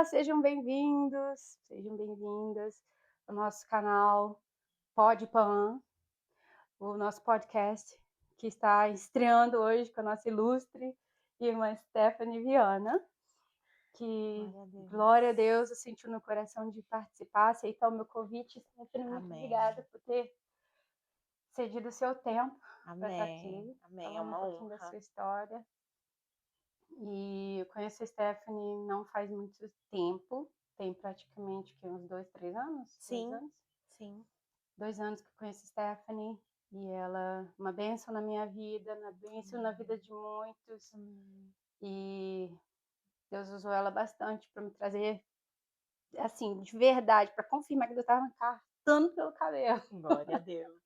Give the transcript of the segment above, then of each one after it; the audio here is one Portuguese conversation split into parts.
sejam bem-vindos, sejam bem-vindas ao nosso canal Pod Pan, o nosso podcast que está estreando hoje com a nossa ilustre irmã Stephanie Viana, que, Glória a Deus. glória a Deus, eu senti no coração de participar, aceitar o meu convite. Stephanie, muito Amém. obrigada por ter cedido o seu tempo para estar Amém. aqui, Amém. É falando um uma pouquinho da honra. sua história. E eu conheço a Stephanie não faz muito tempo, tem praticamente que uns 2, 3 anos? 2 Sim, anos? sim. 2 anos que eu conheço a Stephanie e ela é uma bênção na minha vida, uma bênção na vida de muitos. Amém. E Deus usou ela bastante para me trazer, assim, de verdade, para confirmar que Deus estava me arrancando pelo cabelo. Glória a Deus.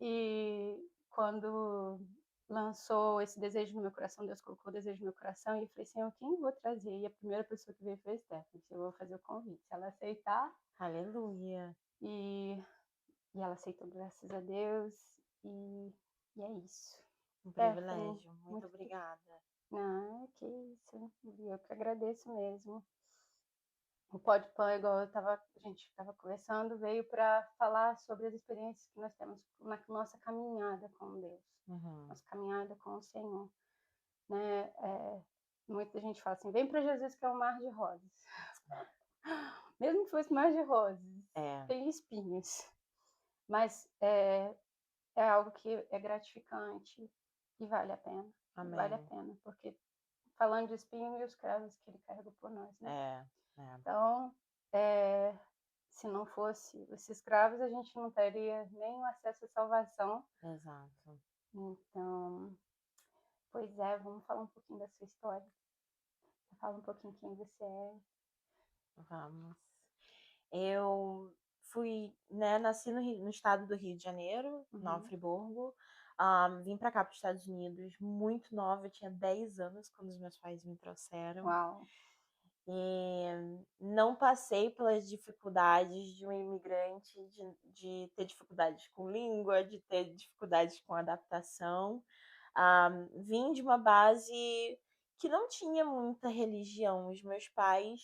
E quando lançou esse desejo no meu coração, Deus colocou o desejo no meu coração e eu falei, Senhor, quem eu vou trazer? E a primeira pessoa que veio foi a Stephanie. Eu vou fazer o convite. Se ela aceitar, Aleluia. e, e ela aceitou, graças a Deus. E, e é isso. Um Stephanie, privilégio. Muito muito. obrigada. Não, que isso. Eu que agradeço mesmo. O Podpan, igual a gente estava conversando, veio para falar sobre as experiências que nós temos na nossa caminhada com Deus, Uhum. nossa caminhada com o Senhor, né? Muita gente fala assim, vem para Jesus que é um mar de rosas. Mesmo que fosse mar de rosas, É. tem espinhos, mas é algo que é gratificante e vale a pena. Vale a Amém. pena, porque falando de espinho e os cravos que ele carregou por nós, né? É. É. Então, se não fosse os escravos, a gente não teria nem o acesso à salvação. Exato. Então, pois é, vamos falar um pouquinho da sua história. Fala um pouquinho quem você é. Vamos. Eu fui, né, nasci no estado do Rio de Janeiro, Nova Uhum. Friburgo. Vim para cá, para os Estados Unidos, muito nova, eu tinha 10 anos quando os meus pais me trouxeram. Uau. E não passei pelas dificuldades de um imigrante, de ter dificuldades com língua, de ter dificuldades com adaptação. Vim de uma base que não tinha muita religião. Os meus pais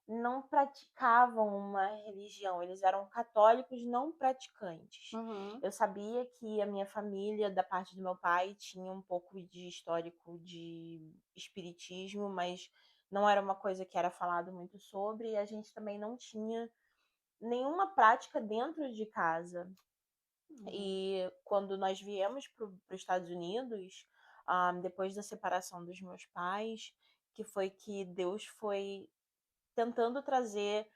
não praticavam uma religião, eles eram católicos não praticantes. Uhum. Eu sabia que a minha família, da parte do meu pai, tinha um pouco de histórico de espiritismo, mas não era uma coisa que era falado muito sobre, e a gente também não tinha nenhuma prática dentro de casa. Uhum. E quando nós viemos para os Estados Unidos, depois da separação dos meus pais, que foi que Deus foi tentando trazer,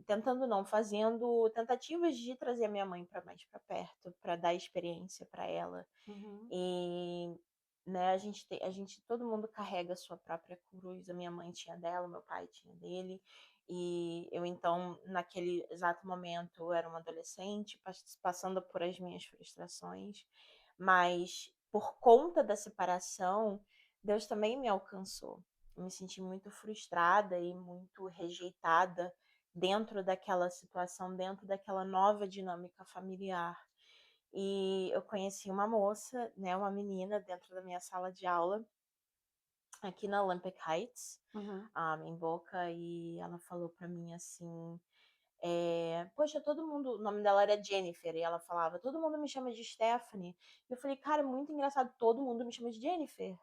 tentando não, fazendo tentativas de trazer a minha mãe para mais para perto, para dar experiência para ela. Uhum. E, né, todo mundo carrega a sua própria cruz. A minha mãe tinha dela, meu pai tinha dele. E eu então, naquele exato momento, eu era uma adolescente, passando por as minhas frustrações, mas por conta da separação, Deus também me alcançou. Eu me senti muito frustrada e muito rejeitada dentro daquela situação, dentro daquela nova dinâmica familiar. E eu conheci uma moça, né, uma menina dentro da minha sala de aula, aqui na Olympic Heights, Uhum. em Boca, e ela falou pra mim assim, poxa, todo mundo, o nome dela era Jennifer, e ela falava, todo mundo me chama de Stephanie. E eu falei, cara, é muito engraçado, todo mundo me chama de Jennifer.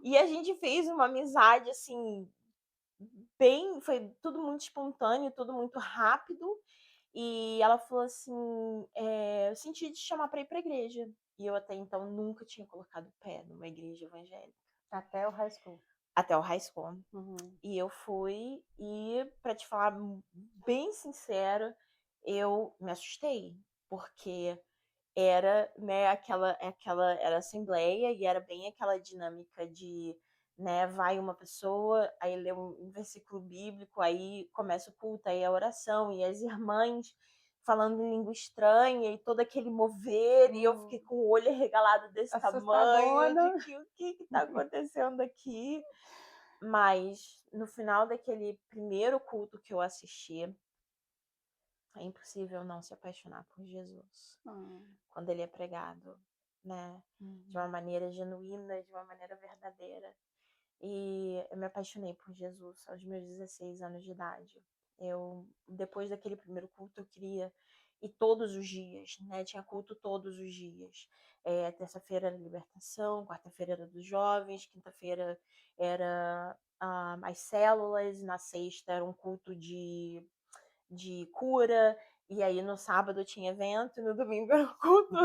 E a gente fez uma amizade, assim, foi tudo muito espontâneo, tudo muito rápido. E ela falou assim: eu senti de chamar para ir para a igreja. E eu até então nunca tinha colocado pé numa igreja evangélica. Até o high school. Até o high school. Uhum. E eu fui, e para te falar bem sincero, eu me assustei, porque era, né, era assembleia e era bem aquela dinâmica de, né, vai uma pessoa, aí lê um versículo bíblico, aí começa o culto, aí a oração, e as irmãs falando em língua estranha, e todo aquele mover, e eu fiquei com o olho arregalado desse tamanho, Assustadona. de que o que está acontecendo aqui? Mas no final daquele primeiro culto que eu assisti, é impossível não se apaixonar por Jesus Hum. quando ele é pregado, né? De uma Uhum. maneira genuína, de uma maneira verdadeira. E eu me apaixonei por Jesus aos meus 16 anos de idade. Depois daquele primeiro culto, eu queria ir todos os dias, né? Tinha culto todos os dias. Terça-feira era libertação, quarta-feira era dos jovens, quinta-feira era as células, na sexta era um culto de cura, e aí no sábado tinha evento, e no domingo era um culto.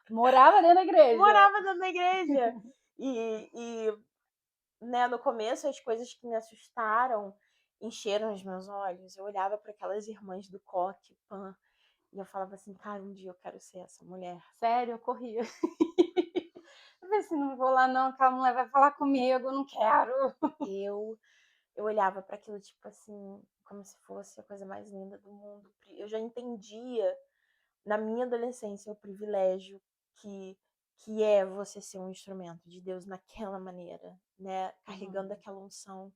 Morava dentro da igreja. Morava dentro da igreja. E né, no começo, as coisas que me assustaram encheram os meus olhos. Eu olhava para aquelas irmãs do coque, pan, e eu falava assim, cara, um dia eu quero ser essa mulher. Sério, eu corria. Eu falei assim, não vou lá não, aquela mulher vai falar comigo, eu não quero. Eu olhava para aquilo, tipo assim, como se fosse a coisa mais linda do mundo. Eu já entendia, na minha adolescência, o privilégio que é você ser um instrumento de Deus naquela maneira, né? Carregando aquela unção.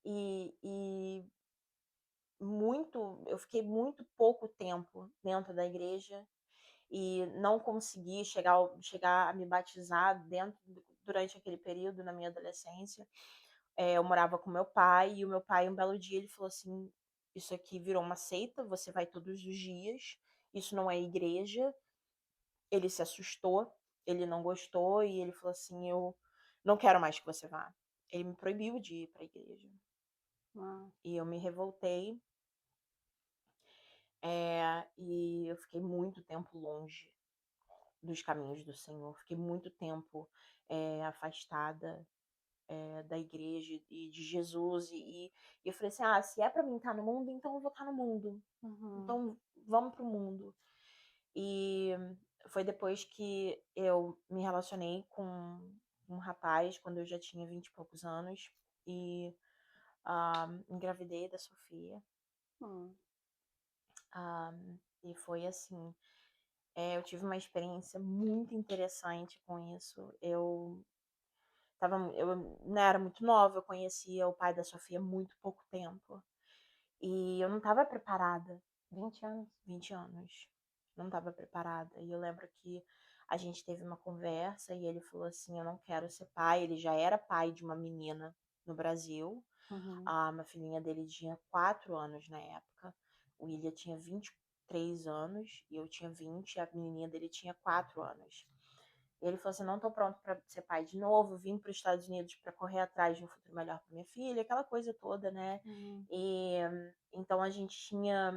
E eu fiquei muito pouco tempo dentro da igreja e não consegui chegar a me batizar durante aquele período na minha adolescência. Eu morava com meu pai e o meu pai, um belo dia, ele falou assim: isso aqui virou uma seita, você vai todos os dias, isso não é igreja. Ele se assustou, ele não gostou e ele falou assim: eu não quero mais que você vá. Ele me proibiu de ir para a igreja. E eu me revoltei. E eu fiquei muito tempo longe dos caminhos do Senhor, fiquei muito tempo afastada da igreja e de Jesus. E eu falei assim: se é para mim estar no mundo, então eu vou estar no mundo. Então vamos pro mundo. E foi depois que eu me relacionei com um rapaz, quando eu já tinha 20 e poucos anos, e engravidei da Sofia. E foi assim, eu tive uma experiência muito interessante com isso. Eu não era muito nova, eu conhecia o pai da Sofia há muito pouco tempo. E eu não estava preparada. 20 anos. 20 anos. Não estava preparada. E eu lembro que a gente teve uma conversa e ele falou assim: eu não quero ser pai. Ele já era pai de uma menina no Brasil. Uma filhinha dele tinha 4 anos na época. O William tinha 23 anos e eu tinha 20, e a menininha dele tinha 4 anos. E ele falou assim: não tô pronto para ser pai de novo, vim para os Estados Unidos para correr atrás de um futuro melhor para minha filha, aquela coisa toda, né? E então a gente tinha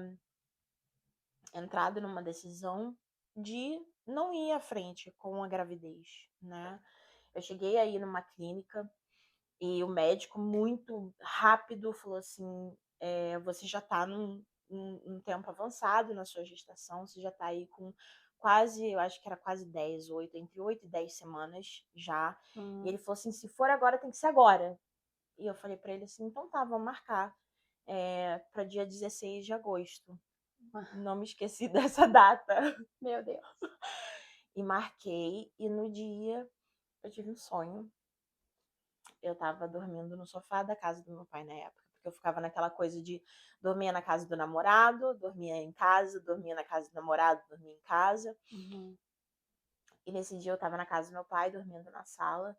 entrado numa decisão de não ir à frente com a gravidez, né? Eu cheguei aí numa clínica e o médico muito rápido falou assim: você já tá num tempo avançado na sua gestação, você já tá aí com quase, eu acho que era quase 10, entre 8 e 10 semanas já. E ele falou assim: se for agora, tem que ser agora. E eu falei para ele assim: então tá, vamos marcar para dia 16 de agosto. Não me esqueci dessa data. Meu Deus. E marquei, e no dia eu tive um sonho. Eu tava dormindo no sofá da casa do meu pai na época, porque eu ficava naquela coisa de dormia na casa do namorado, dormia em casa, dormia na casa do namorado, dormia em casa. E nesse dia eu tava na casa do meu pai, dormindo na sala,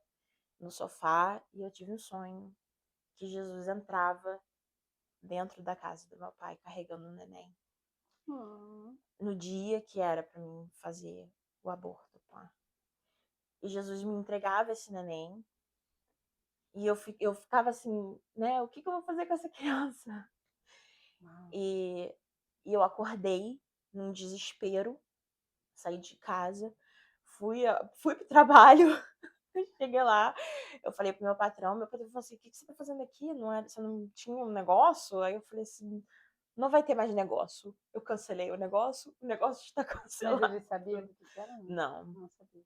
no sofá, e eu tive um sonho que Jesus entrava dentro da casa do meu pai carregando um neném. No dia que era para mim fazer o aborto, tá? E Jesus me entregava esse neném. E eu ficava assim, né? O que eu vou fazer com essa criança? E eu acordei num desespero, saí de casa, fui pro trabalho, cheguei lá, eu falei pro meu patrão falou assim: o que você tá fazendo aqui? Você não tinha um negócio? Aí eu falei assim: não vai ter mais negócio. Eu cancelei o negócio está cancelado. Mas ele sabia do que era? Não. Não sabia.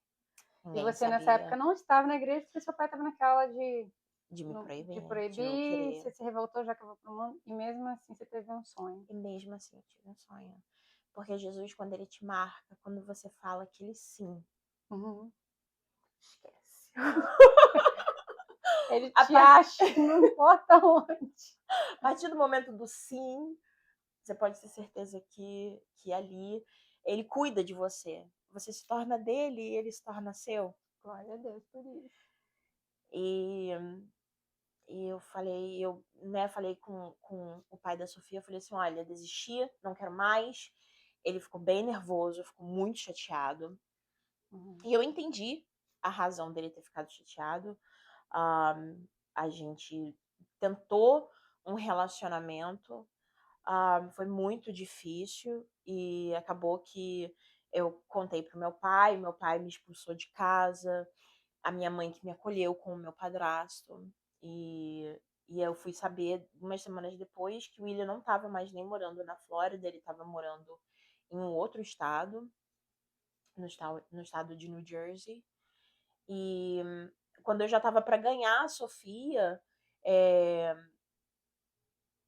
E Ninguém você nessa época sabia. não estava na igreja porque seu pai estava naquela De me proibir, de de não proibir, querer. você se revoltou já que eu vou pro mundo, e mesmo assim você teve um sonho. E mesmo assim eu tive um sonho. Porque Jesus, quando ele te marca, quando você fala aquele sim, esquece. Ele te acha, não importa onde. A partir do momento do sim, você pode ter certeza que ali ele cuida de você. Você se torna dele e ele se torna seu. Glória a Deus por isso. E, e falei com o pai da Sofia, eu falei assim, olha, desisti, não quero mais. Ele ficou bem nervoso, ficou muito chateado. Uhum. E eu entendi a razão dele ter ficado chateado. A gente tentou um relacionamento, foi muito difícil e acabou que eu contei pro meu pai me expulsou de casa, a minha mãe que me acolheu com o meu padrasto. E, e eu fui saber umas semanas depois que o William não estava mais nem morando na Flórida, ele estava morando em um outro estado, no estado de New Jersey. E quando eu já estava para ganhar a Sofia, é,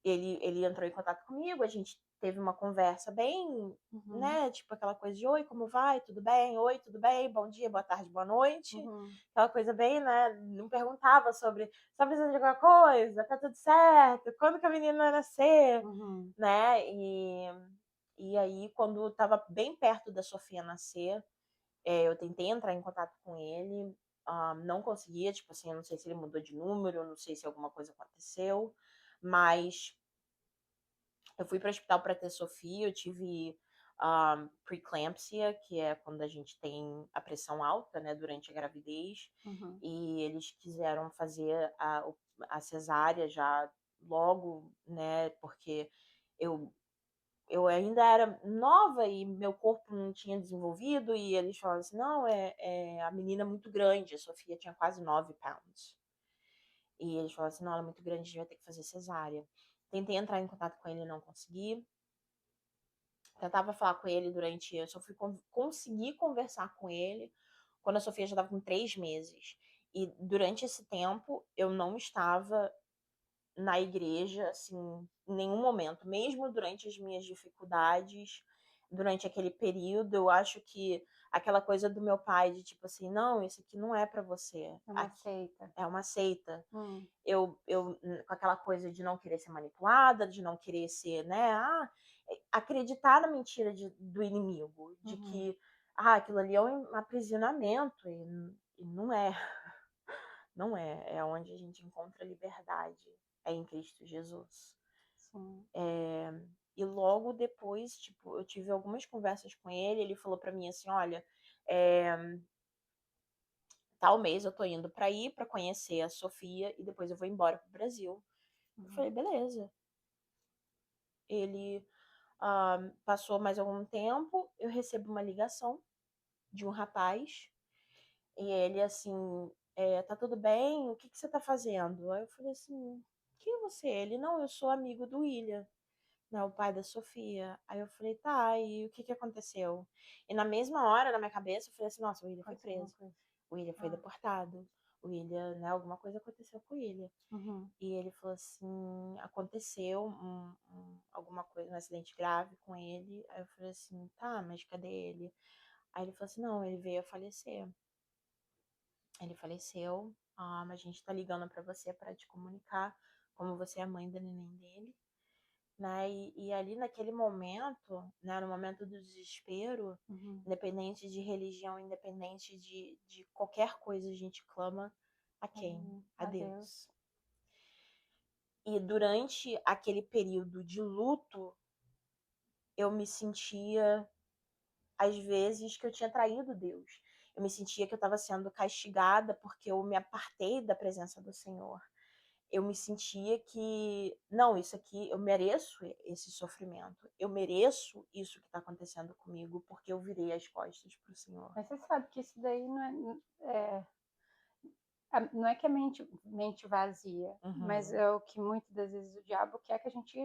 ele entrou em contato comigo, a gente teve uma conversa bem, Uhum. né, tipo aquela coisa de oi, como vai? Tudo bem? Oi, tudo bem? Bom dia, boa tarde, boa noite. Uhum. Aquela coisa bem, né, não perguntava sobre, tá precisando de alguma coisa? Tá tudo certo? Quando que a menina vai nascer? Uhum. Né? E aí, quando estava bem perto da Sofia nascer, eu tentei entrar em contato com ele, não conseguia, tipo assim, eu não sei se ele mudou de número, não sei se alguma coisa aconteceu, mas eu fui para o hospital para ter Sofia, eu tive preeclampsia, que é quando a gente tem a pressão alta, né, durante a gravidez, Uhum. e eles quiseram fazer a cesárea já logo, né, porque eu eu ainda era nova e meu corpo não tinha desenvolvido, e eles falaram assim, não, a menina é muito grande, a Sofia tinha quase 9 pounds. E eles falaram assim, não, ela é muito grande, a gente vai ter que fazer cesárea. Tentei entrar em contato com ele, não consegui. Tentava falar com ele durante, eu só fui conseguir conversar com ele quando a Sofia já estava com 3 meses. E durante esse tempo, eu não estava na igreja, assim, em nenhum momento, mesmo durante as minhas dificuldades, durante aquele período, eu acho que aquela coisa do meu pai de tipo assim, não, isso aqui não é para você, É uma aqui seita. é uma seita. Hum. Eu com aquela coisa de não querer ser manipulada, de não querer ser, né, acreditar na mentira do inimigo, de Uhum. que aquilo ali é um aprisionamento e não é. Não é, é onde a gente encontra liberdade, é em Cristo Jesus. Sim. E logo depois, tipo, eu tive algumas conversas com ele, ele falou pra mim assim, olha, é, tal mês eu tô indo pra ir, pra conhecer a Sofia, e depois eu vou embora pro Brasil. Eu Uhum. falei, beleza. Ele passou mais algum tempo, eu recebo uma ligação de um rapaz, e ele assim, tá tudo bem? O que que você tá fazendo? Aí eu falei assim, quem é você? Ele, não, eu sou amigo do William, né, o pai da Sofia. Aí eu falei, tá, e o que que aconteceu? E na mesma hora, na minha cabeça, eu falei assim, nossa, o William foi Aconteceu alguma preso, coisa. o William foi Ah. deportado, o William, né, alguma coisa aconteceu com o William. Uhum. E ele falou assim, aconteceu alguma coisa, um acidente grave com ele. Aí eu falei assim, tá, mas cadê ele? Aí ele falou assim, não, ele veio a falecer. Ele faleceu, a gente tá ligando pra você para te comunicar como você é a mãe da neném dele, né? E ali naquele momento, né, no momento do desespero, Uhum. independente de religião, independente de qualquer coisa, a gente clama a quem? A Adeus. Deus. E durante aquele período de luto, eu me sentia, às vezes, que eu tinha traído Deus. Eu me sentia que eu estava sendo castigada porque eu me apartei da presença do Senhor. Eu me sentia que, não, isso aqui, eu mereço esse sofrimento. Eu mereço isso que está acontecendo comigo porque eu virei as costas para o Senhor. Mas você sabe que isso daí não é que é mente vazia, mas Uhum. é o que muitas das vezes o diabo quer que a gente.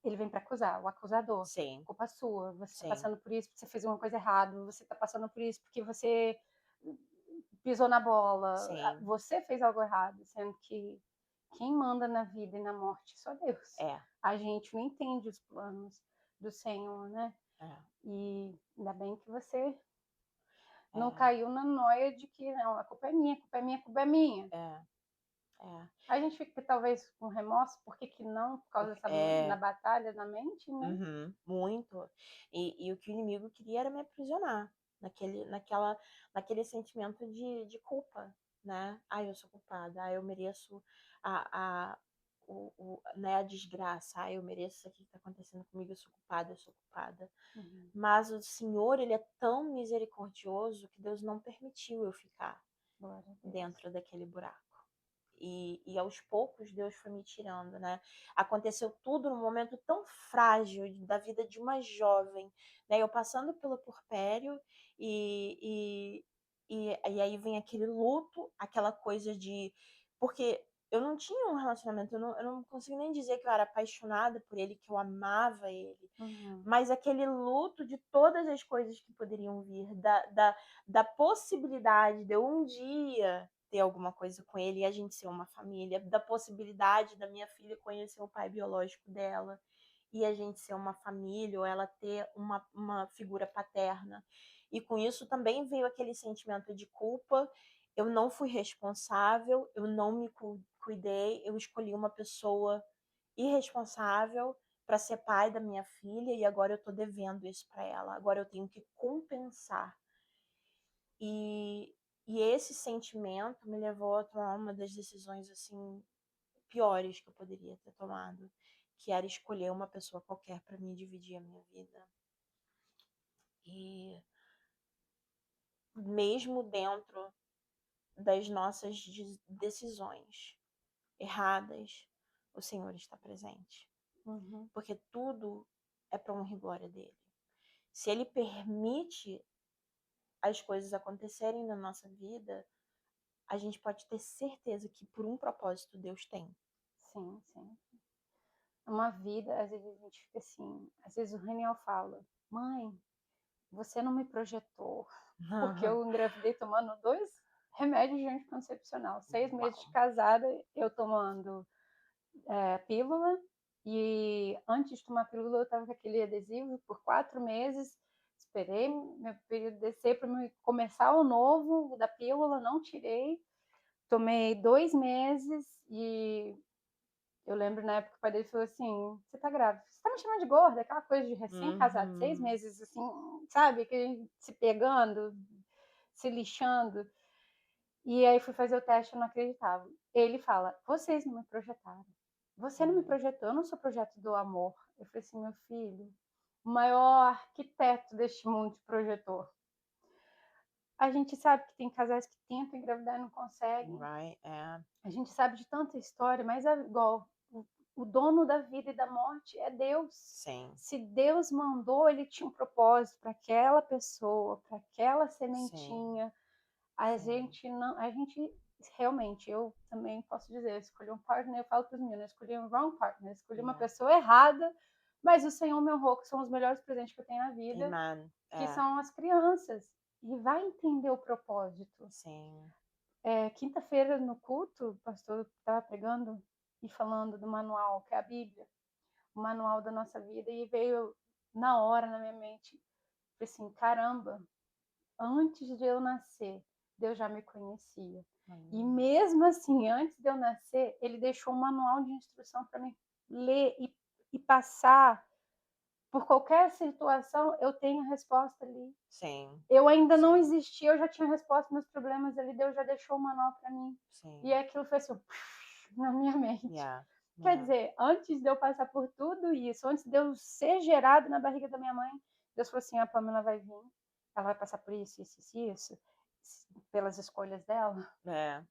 Ele vem para acusar, o acusador. Sim, Culpa sua, você está sim, passando por isso porque você fez uma coisa errada, você está passando por isso porque você pisou na bola, sim. você fez algo errado, sendo que quem manda na vida e na morte é só Deus. É, A gente não entende os planos do Senhor, né? é, E ainda bem que você não é, caiu na noia de que não, a culpa é minha, a culpa é minha, a culpa é minha. é, é. A gente fica talvez com remorso, por que que não? Por causa dessa na É, batalha na mente, né? uhum, muito. E o que o inimigo queria era me aprisionar naquele sentimento de culpa. né? Ai, eu sou culpada. Ai, eu mereço a, né, a desgraça. Ai, eu mereço isso aqui que tá acontecendo comigo. Eu sou culpada, eu sou culpada. Uhum. Mas o Senhor, ele é tão misericordioso que Deus não permitiu eu ficar Glória a Deus. dentro daquele buraco. E aos poucos Deus foi me tirando, né? Aconteceu tudo num momento tão frágil da vida de uma jovem, né? Eu passando pelo puerpério e, e aí vem aquele luto, aquela coisa de... Porque eu não tinha um relacionamento, eu não consigo nem dizer que eu era apaixonada por ele, que eu amava ele, Uhum. mas aquele luto de todas as coisas que poderiam vir, da possibilidade de eu um dia ter alguma coisa com ele e a gente ser uma família, da possibilidade da minha filha conhecer o pai biológico dela e a gente ser uma família, ou ela ter uma figura paterna. E com isso também veio aquele sentimento de culpa. Eu não fui responsável, eu não me cuidei, eu escolhi uma pessoa irresponsável para ser pai da minha filha e agora eu tô devendo isso para ela. Agora eu tenho que compensar. E, e esse sentimento me levou a tomar uma das decisões assim piores que eu poderia ter tomado, que era escolher uma pessoa qualquer para me dividir a minha vida. E mesmo dentro das nossas decisões erradas, o Senhor está presente, Uhum. porque tudo é para honra e glória dele. Se ele permite as coisas acontecerem na nossa vida, a gente pode ter certeza que por um propósito Deus tem. Sim, sim. Uma vida, às vezes a gente fica assim, às vezes o Raniel fala, mãe, você não me projetou, porque eu engravidei tomando 2 remédios de anticoncepcional. 6 meses de Uau. casada, eu tomando pílula, e antes de tomar pílula eu estava com aquele adesivo por 4 meses, esperei meu período descer para começar o novo da pílula, não tirei, tomei 2 meses e eu lembro na época que o pai dele falou assim: você tá grávida? Você tá me chamando de gorda? Aquela coisa de recém-casado, 6 Uhum. meses, assim, sabe? Que a gente se pegando, se lixando. E aí fui fazer o teste, eu não acreditava. Ele fala: vocês não me projetaram. Você não me projetou, eu não sou projeto do amor. Eu falei assim: meu filho, o maior arquiteto deste mundo te projetou. A gente sabe que tem casais que tentam engravidar e não conseguem. Right? É. A gente sabe de tanta história, mas é igual, o dono da vida e da morte é Deus. Sim. Se Deus mandou, ele tinha um propósito para aquela pessoa, para aquela Sim. sementinha. A Sim. gente não, a gente realmente, eu também posso dizer, eu escolhi um partner, eu falo para os meninos, eu escolhi um wrong partner, eu escolhi uma Yeah. pessoa errada, mas o Senhor me honrou, que são os melhores presentes que eu tenho na vida, Amen. que É. são as crianças. E vai entender o propósito. Sim. Quinta-feira no culto, o pastor estava pregando e falando do manual, que é a Bíblia, o manual da nossa vida, e veio na hora na minha mente, assim, caramba, antes de eu nascer, Deus já me conhecia. E Amém. mesmo assim, antes de eu nascer, ele deixou um manual de instrução para mim ler e passar por qualquer situação, eu tenho a resposta ali. Sim. Eu ainda não Sim. existia, eu já tinha resposta aos meus problemas ali, Deus já deixou o manual para mim. Sim. E aquilo foi assim, na minha mente. Yeah. Quer Yeah. dizer, antes de eu passar por tudo isso, antes de eu ser gerado na barriga da minha mãe, Deus falou assim: a Pamela vai vir, ela vai passar por isso, isso, isso, pelas escolhas dela, É.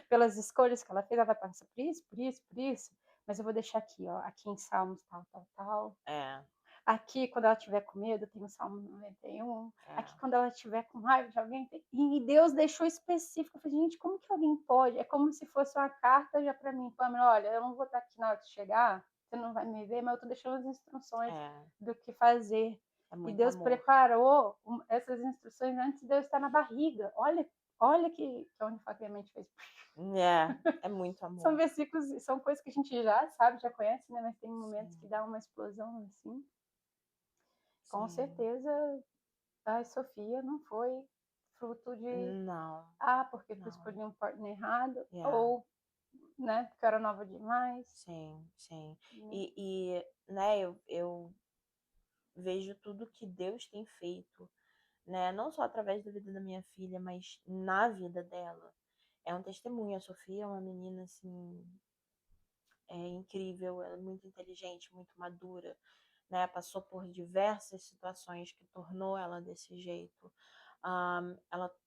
pelas escolhas que ela fez, ela vai passar por isso, por isso, por isso. Mas eu vou deixar aqui, ó, aqui em Salmos, tal, tal, tal. É. Aqui, quando ela tiver com medo, tem o Salmo 91. Aqui, É. quando ela tiver com raiva de alguém, tem... E Deus deixou específico. Eu falei, gente, como que alguém pode? É como se fosse uma carta já para mim. Pamela, olha, eu não vou estar aqui na hora que chegar, você não vai me ver, mas eu estou deixando as instruções É. do que fazer. É E muito Deus amor. preparou essas instruções antes de eu estar na barriga. Olha que onde a minha mente fez. É. É muito São amor. versículos, são coisas que a gente já sabe, já conhece, né? Mas tem momentos Sim. que dá uma explosão assim. Com Sim. certeza a Sofia não foi fruto de, Não. porque eu Não. escolhi um partner errado, Yeah. ou, né, porque eu era nova demais. Sim. Sim. Né? Né, eu vejo tudo que Deus tem feito, né? Não só através da vida da minha filha, mas na vida dela. é um testemunho. A Sofia é uma menina, assim, incrível, ela é muito inteligente, muito madura, né? Passou por diversas situações que tornou ela desse jeito.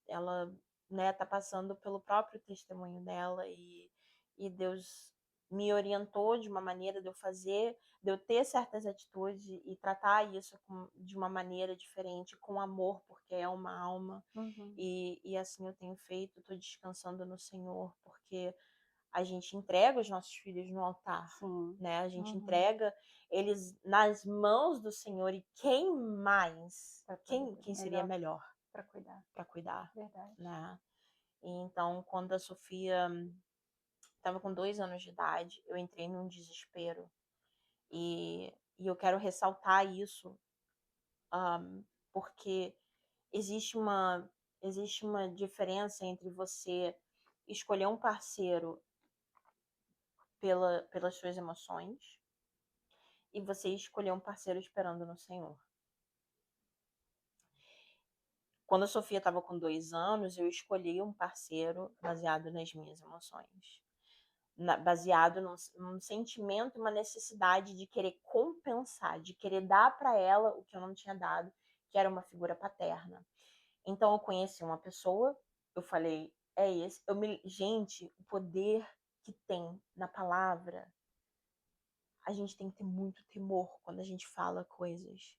Ela né, tá passando pelo próprio testemunho dela e Deus me orientou de uma maneira de eu ter certas atitudes e tratar isso de uma maneira diferente, com amor, porque é uma alma. Uhum. E assim eu tenho feito, estou descansando no Senhor, porque a gente entrega os nossos filhos no altar, Sim. né? A gente Uhum. entrega eles nas mãos do Senhor, e quem mais? Pra poder Quem seria melhor melhor para cuidar. para cuidar, Verdade. né? E então, quando a Sofia estava com 2 anos de idade, eu entrei num desespero. E eu quero ressaltar isso, porque existe uma, existe uma diferença entre você escolher um parceiro pelas suas emoções e você escolher um parceiro esperando no Senhor. Quando a Sofia estava com 2 anos, eu escolhi um parceiro baseado nas minhas emoções. Baseado num sentimento, uma necessidade de querer compensar, de querer dar para ela o que eu não tinha dado, que era uma figura paterna. Então eu conheci uma pessoa, eu falei, é esse. Gente, o poder que tem na palavra, a gente tem que ter muito temor quando a gente fala coisas.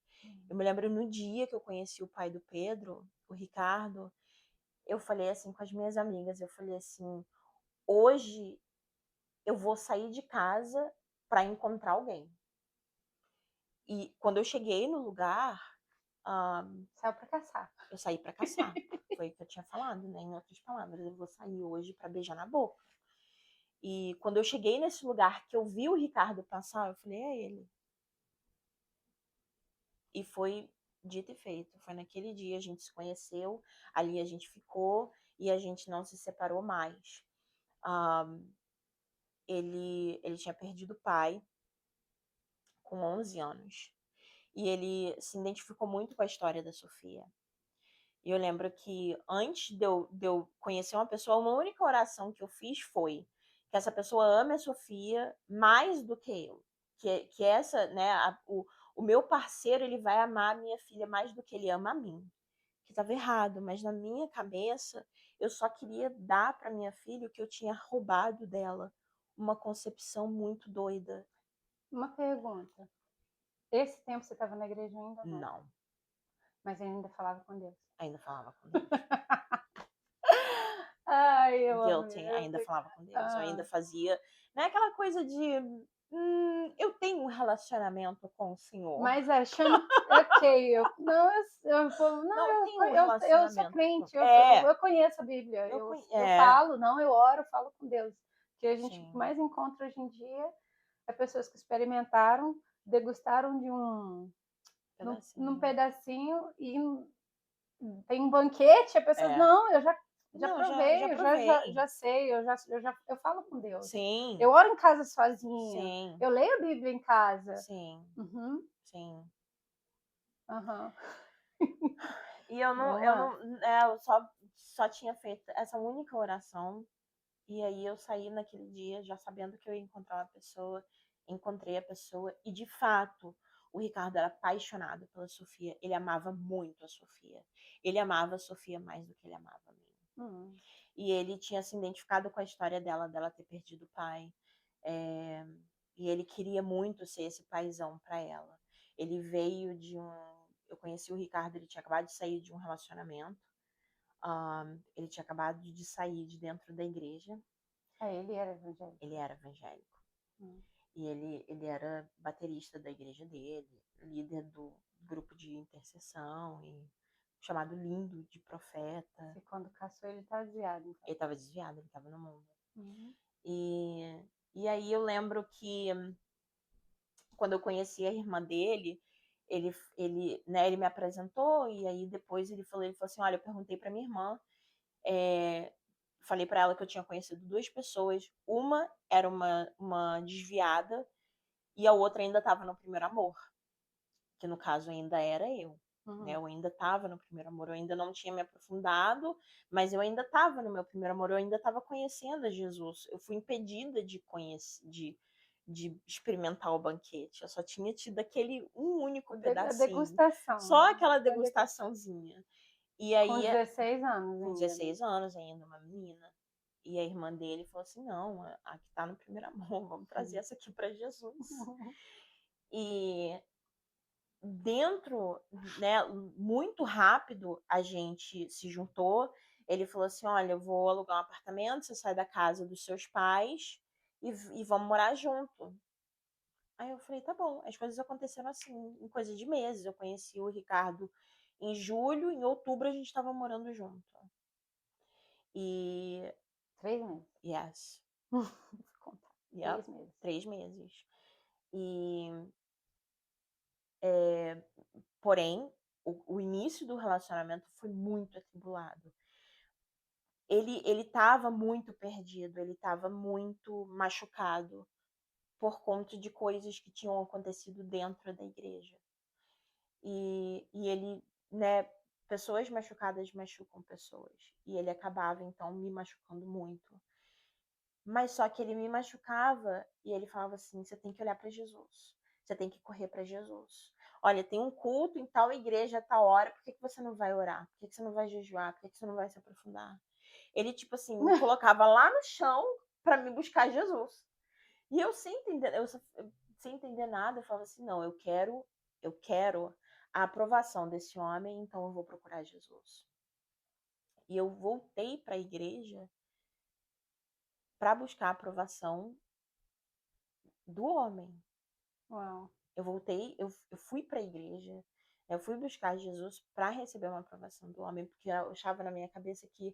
Eu me lembro no dia que eu conheci o pai do Pedro, o Ricardo, eu falei assim com as minhas amigas, eu falei assim, hoje eu vou sair de casa para encontrar alguém. E quando eu cheguei no lugar, Saiu para caçar. eu saí para caçar. Foi o que eu tinha falado, né? Em outras palavras, eu vou sair hoje para beijar na boca. E quando eu cheguei nesse lugar que eu vi o Ricardo passar, eu falei, é ele. E foi dito e feito. Foi naquele dia a gente se conheceu, ali a gente ficou e a gente não se separou mais. Ele tinha perdido o pai com 11 anos. E ele se identificou muito com a história da Sofia. E eu lembro que antes de eu conhecer uma pessoa, uma única oração que eu fiz foi que essa pessoa ame a Sofia mais do que eu. Que essa, né, o meu parceiro, ele vai amar a minha filha mais do que ele ama a mim. Que estava errado, mas na minha cabeça, eu só queria dar para minha filha o que eu tinha roubado dela. Uma concepção muito doida. Uma pergunta. Esse tempo você estava na igreja ainda ou não? Não, Mas ainda falava com Deus. ainda falava com Deus. Ai, eu amo Guilty, eu ainda fico falava com Deus. Eu ainda ah. fazia, não é aquela coisa de eu tenho um relacionamento com o Senhor. Mas achando ok, eu não, eu vou Não, eu não, tenho um eu sou relacionamento com. crente, É, eu conheço a Bíblia, eu eu é, falo, não, eu oro, eu falo com Deus. O que a gente sim, mais encontra hoje em dia é pessoas que experimentaram, degustaram de num pedacinho. pedacinho e tem um banquete, a pessoa, É. não, já Não, já provei, provei. já sei, eu falo com Deus. Eu Sim, oro em casa sozinha, sim, eu leio a Bíblia em casa. sim, Uhum, sim. aham. E Vamos eu lá. não, eu só tinha feito essa única oração. E aí eu saí naquele dia já sabendo que eu ia encontrar uma pessoa, encontrei a pessoa e de fato o Ricardo era apaixonado pela Sofia, ele amava muito a Sofia. Ele amava a Sofia mais do que ele amava a mim. Hum. E ele tinha se identificado com a história dela ter perdido o pai. É, e ele queria muito ser esse paizão para ela. Ele veio de um. Eu conheci o Ricardo, ele tinha acabado de sair de um relacionamento. Ele tinha acabado de sair de dentro da igreja. Ele era evangélico. Ele era evangélico. Hum. E ele era baterista da igreja dele, líder do grupo de intercessão, e chamado Lindo de Profeta. E quando caçou, ele estava desviado, então. Ele estava desviado, ele estava no mundo. Uhum. E aí eu lembro que quando eu conheci a irmã dele, ele me apresentou, e aí depois ele falou assim, olha, eu perguntei para minha irmã, falei para ela que eu tinha conhecido 2 pessoas, uma era uma desviada e a outra ainda estava no primeiro amor, que no caso ainda era eu. né? Eu ainda estava no primeiro amor, eu ainda não tinha me aprofundado, mas eu ainda estava no meu primeiro amor, eu ainda estava conhecendo a Jesus. Eu fui impedida de conhecer, de experimentar o banquete. Eu só tinha tido aquele um único A pedacinho, degustação. só aquela A degustação. degustaçãozinha. E Com aí, 16 anos com ainda, 16 anos ainda, uma menina. E a irmã dele falou assim: não, aqui tá no primeiro amor, vamos trazer essa aqui para Jesus. E dentro, né, muito rápido a gente se juntou. Ele falou assim: olha, eu vou alugar um apartamento, você sai da casa dos seus pais e vamos morar junto. Aí eu falei: tá bom. As coisas aconteceram assim, em coisa de meses. Eu conheci o Ricardo em julho, em outubro a gente estava morando junto. E 3 meses. yes, Conta. yep, 3 meses. 3 meses. E porém, o início do relacionamento foi muito atribulado. Ele estava muito perdido, ele estava muito machucado por conta de coisas que tinham acontecido dentro da igreja. E ele, né, pessoas machucadas machucam pessoas. E ele acabava, então, me machucando muito. Mas só que ele me machucava e ele falava assim: você tem que olhar para Jesus. Você tem que correr para Jesus. Olha, tem um culto em tal igreja a tal hora, por que você não vai orar? Por que você não vai jejuar? Por que você não vai se aprofundar? Ele, tipo assim, me colocava lá no chão para me buscar Jesus. E eu sem entender nada, eu falava assim: não, eu quero a aprovação desse homem, então eu vou procurar Jesus. E eu voltei para a igreja para buscar a aprovação do homem. Uau. Eu voltei, eu fui para a igreja, eu fui buscar Jesus para receber uma aprovação do homem, porque eu achava na minha cabeça que,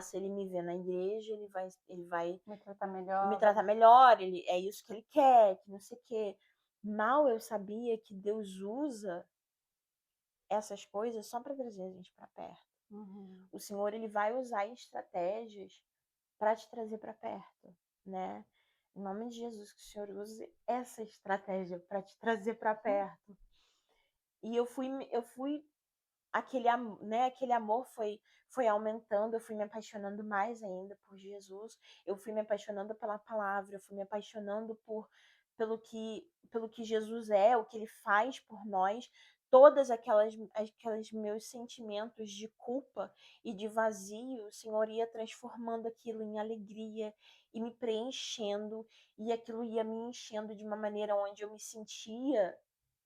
se ele me vê na igreja, ele vai Me tratar melhor. me tratar melhor, é isso que ele quer, que não sei o quê. Mal eu sabia que Deus usa essas coisas só para trazer a gente para perto. O Senhor, ele vai usar estratégias para te trazer para perto, né? Em nome de Jesus, que o Senhor use essa estratégia para te trazer para perto. E eu fui aquele amor foi aumentando, eu fui me apaixonando mais ainda por Jesus, eu fui me apaixonando pela palavra, eu fui me apaixonando pelo que Jesus é, o que ele faz por nós, todas aquelas meus sentimentos de culpa e de vazio, o Senhor ia transformando aquilo em alegria e me preenchendo, e aquilo ia me enchendo de uma maneira onde eu me sentia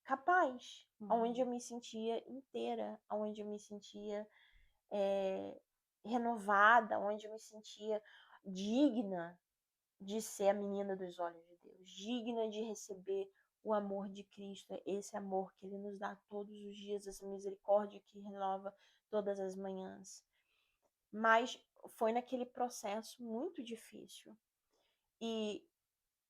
capaz, onde eu me sentia inteira, onde eu me sentia renovada, onde eu me sentia digna de ser a menina dos olhos de Deus, digna de receber o amor de Cristo, esse amor que Ele nos dá todos os dias, essa misericórdia que renova todas as manhãs. Mas foi naquele processo muito difícil. E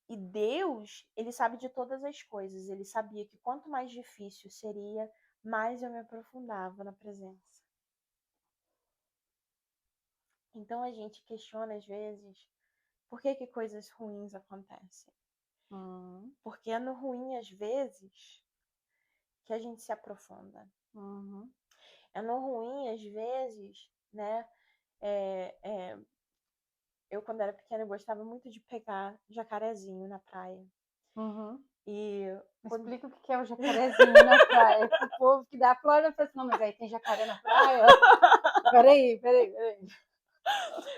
Deus, ele sabe de todas as coisas. Ele sabia que quanto mais difícil seria, mais eu me aprofundava na presença. Então a gente questiona às vezes por que coisas ruins acontecem. Porque é no ruim às vezes que a gente se aprofunda. É no ruim às vezes, né? Eu quando era pequena eu gostava muito de pegar jacarezinho na praia. E quando... Explica o que é o jacarezinho na praia. O povo que dá Flórida fala assim: não, mas aí tem jacaré na praia? Peraí.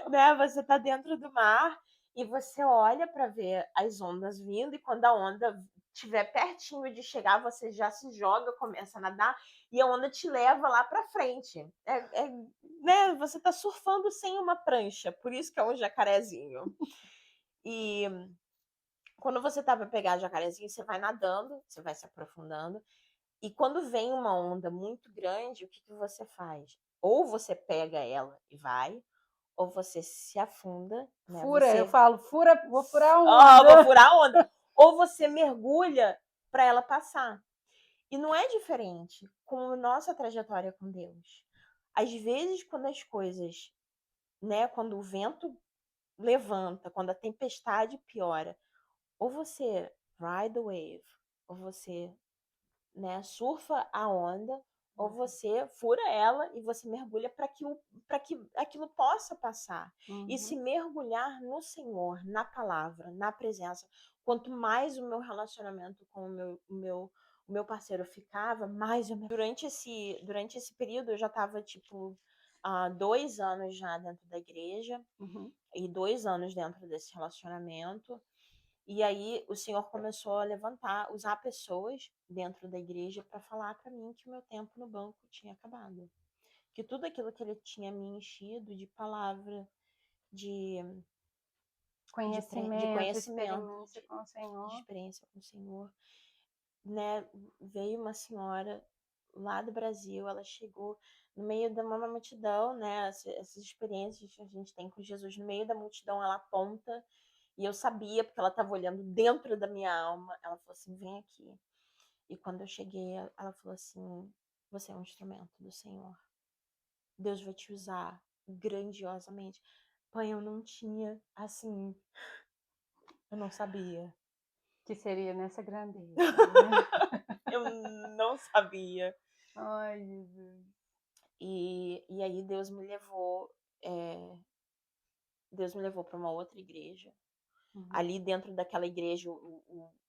Né, você tá dentro do mar e você olha para ver as ondas vindo, e quando a onda estiver pertinho de chegar, você já se joga, começa a nadar e a onda te leva lá para frente. Né, você tá surfando sem uma prancha, por isso que é um jacarezinho. E quando você tá para pegar jacarezinho, você vai nadando, você vai se aprofundando, e quando vem uma onda muito grande, o que você faz? Ou você pega ela e vai, ou você se afunda, né? Eu falo, vou furar a onda. Vou furar a onda. Ou você mergulha para ela passar. E não é diferente com a nossa trajetória com Deus. Às vezes, quando as coisas, né, quando o vento levanta, quando a tempestade piora, ou você ride the wave, ou você, né, surfa a onda, ou Uhum. você fura ela e você mergulha para que aquilo possa passar. E se Uhum. mergulhar no Senhor, na palavra, na presença, quanto mais o meu relacionamento com o meu parceiro ficava, mais eu durante esse período eu já estava tipo há 2 anos já dentro da igreja Uhum. e 2 anos dentro desse relacionamento. E aí o Senhor começou a levantar, usar pessoas dentro da igreja para falar para mim que o meu tempo no banco tinha acabado. Que tudo aquilo que ele tinha me enchido de palavra, de, de Conhecimento, conhecimento, experiência com o de Senhor. experiência com o Senhor, né? Veio uma senhora lá do Brasil, ela chegou no meio de uma multidão, né? Essas experiências que a gente tem com Jesus, no meio da multidão, ela aponta, e eu sabia, porque ela estava olhando dentro da minha alma, ela falou assim: vem aqui. E quando eu cheguei, ela falou assim: você é um instrumento do Senhor. Deus vai te usar grandiosamente. Pai, eu não tinha, assim, eu não sabia. Que seria nessa grandeza, né? Eu não sabia. Ai, Jesus. E aí Deus me levou para uma outra igreja. Uhum. Ali dentro daquela igreja,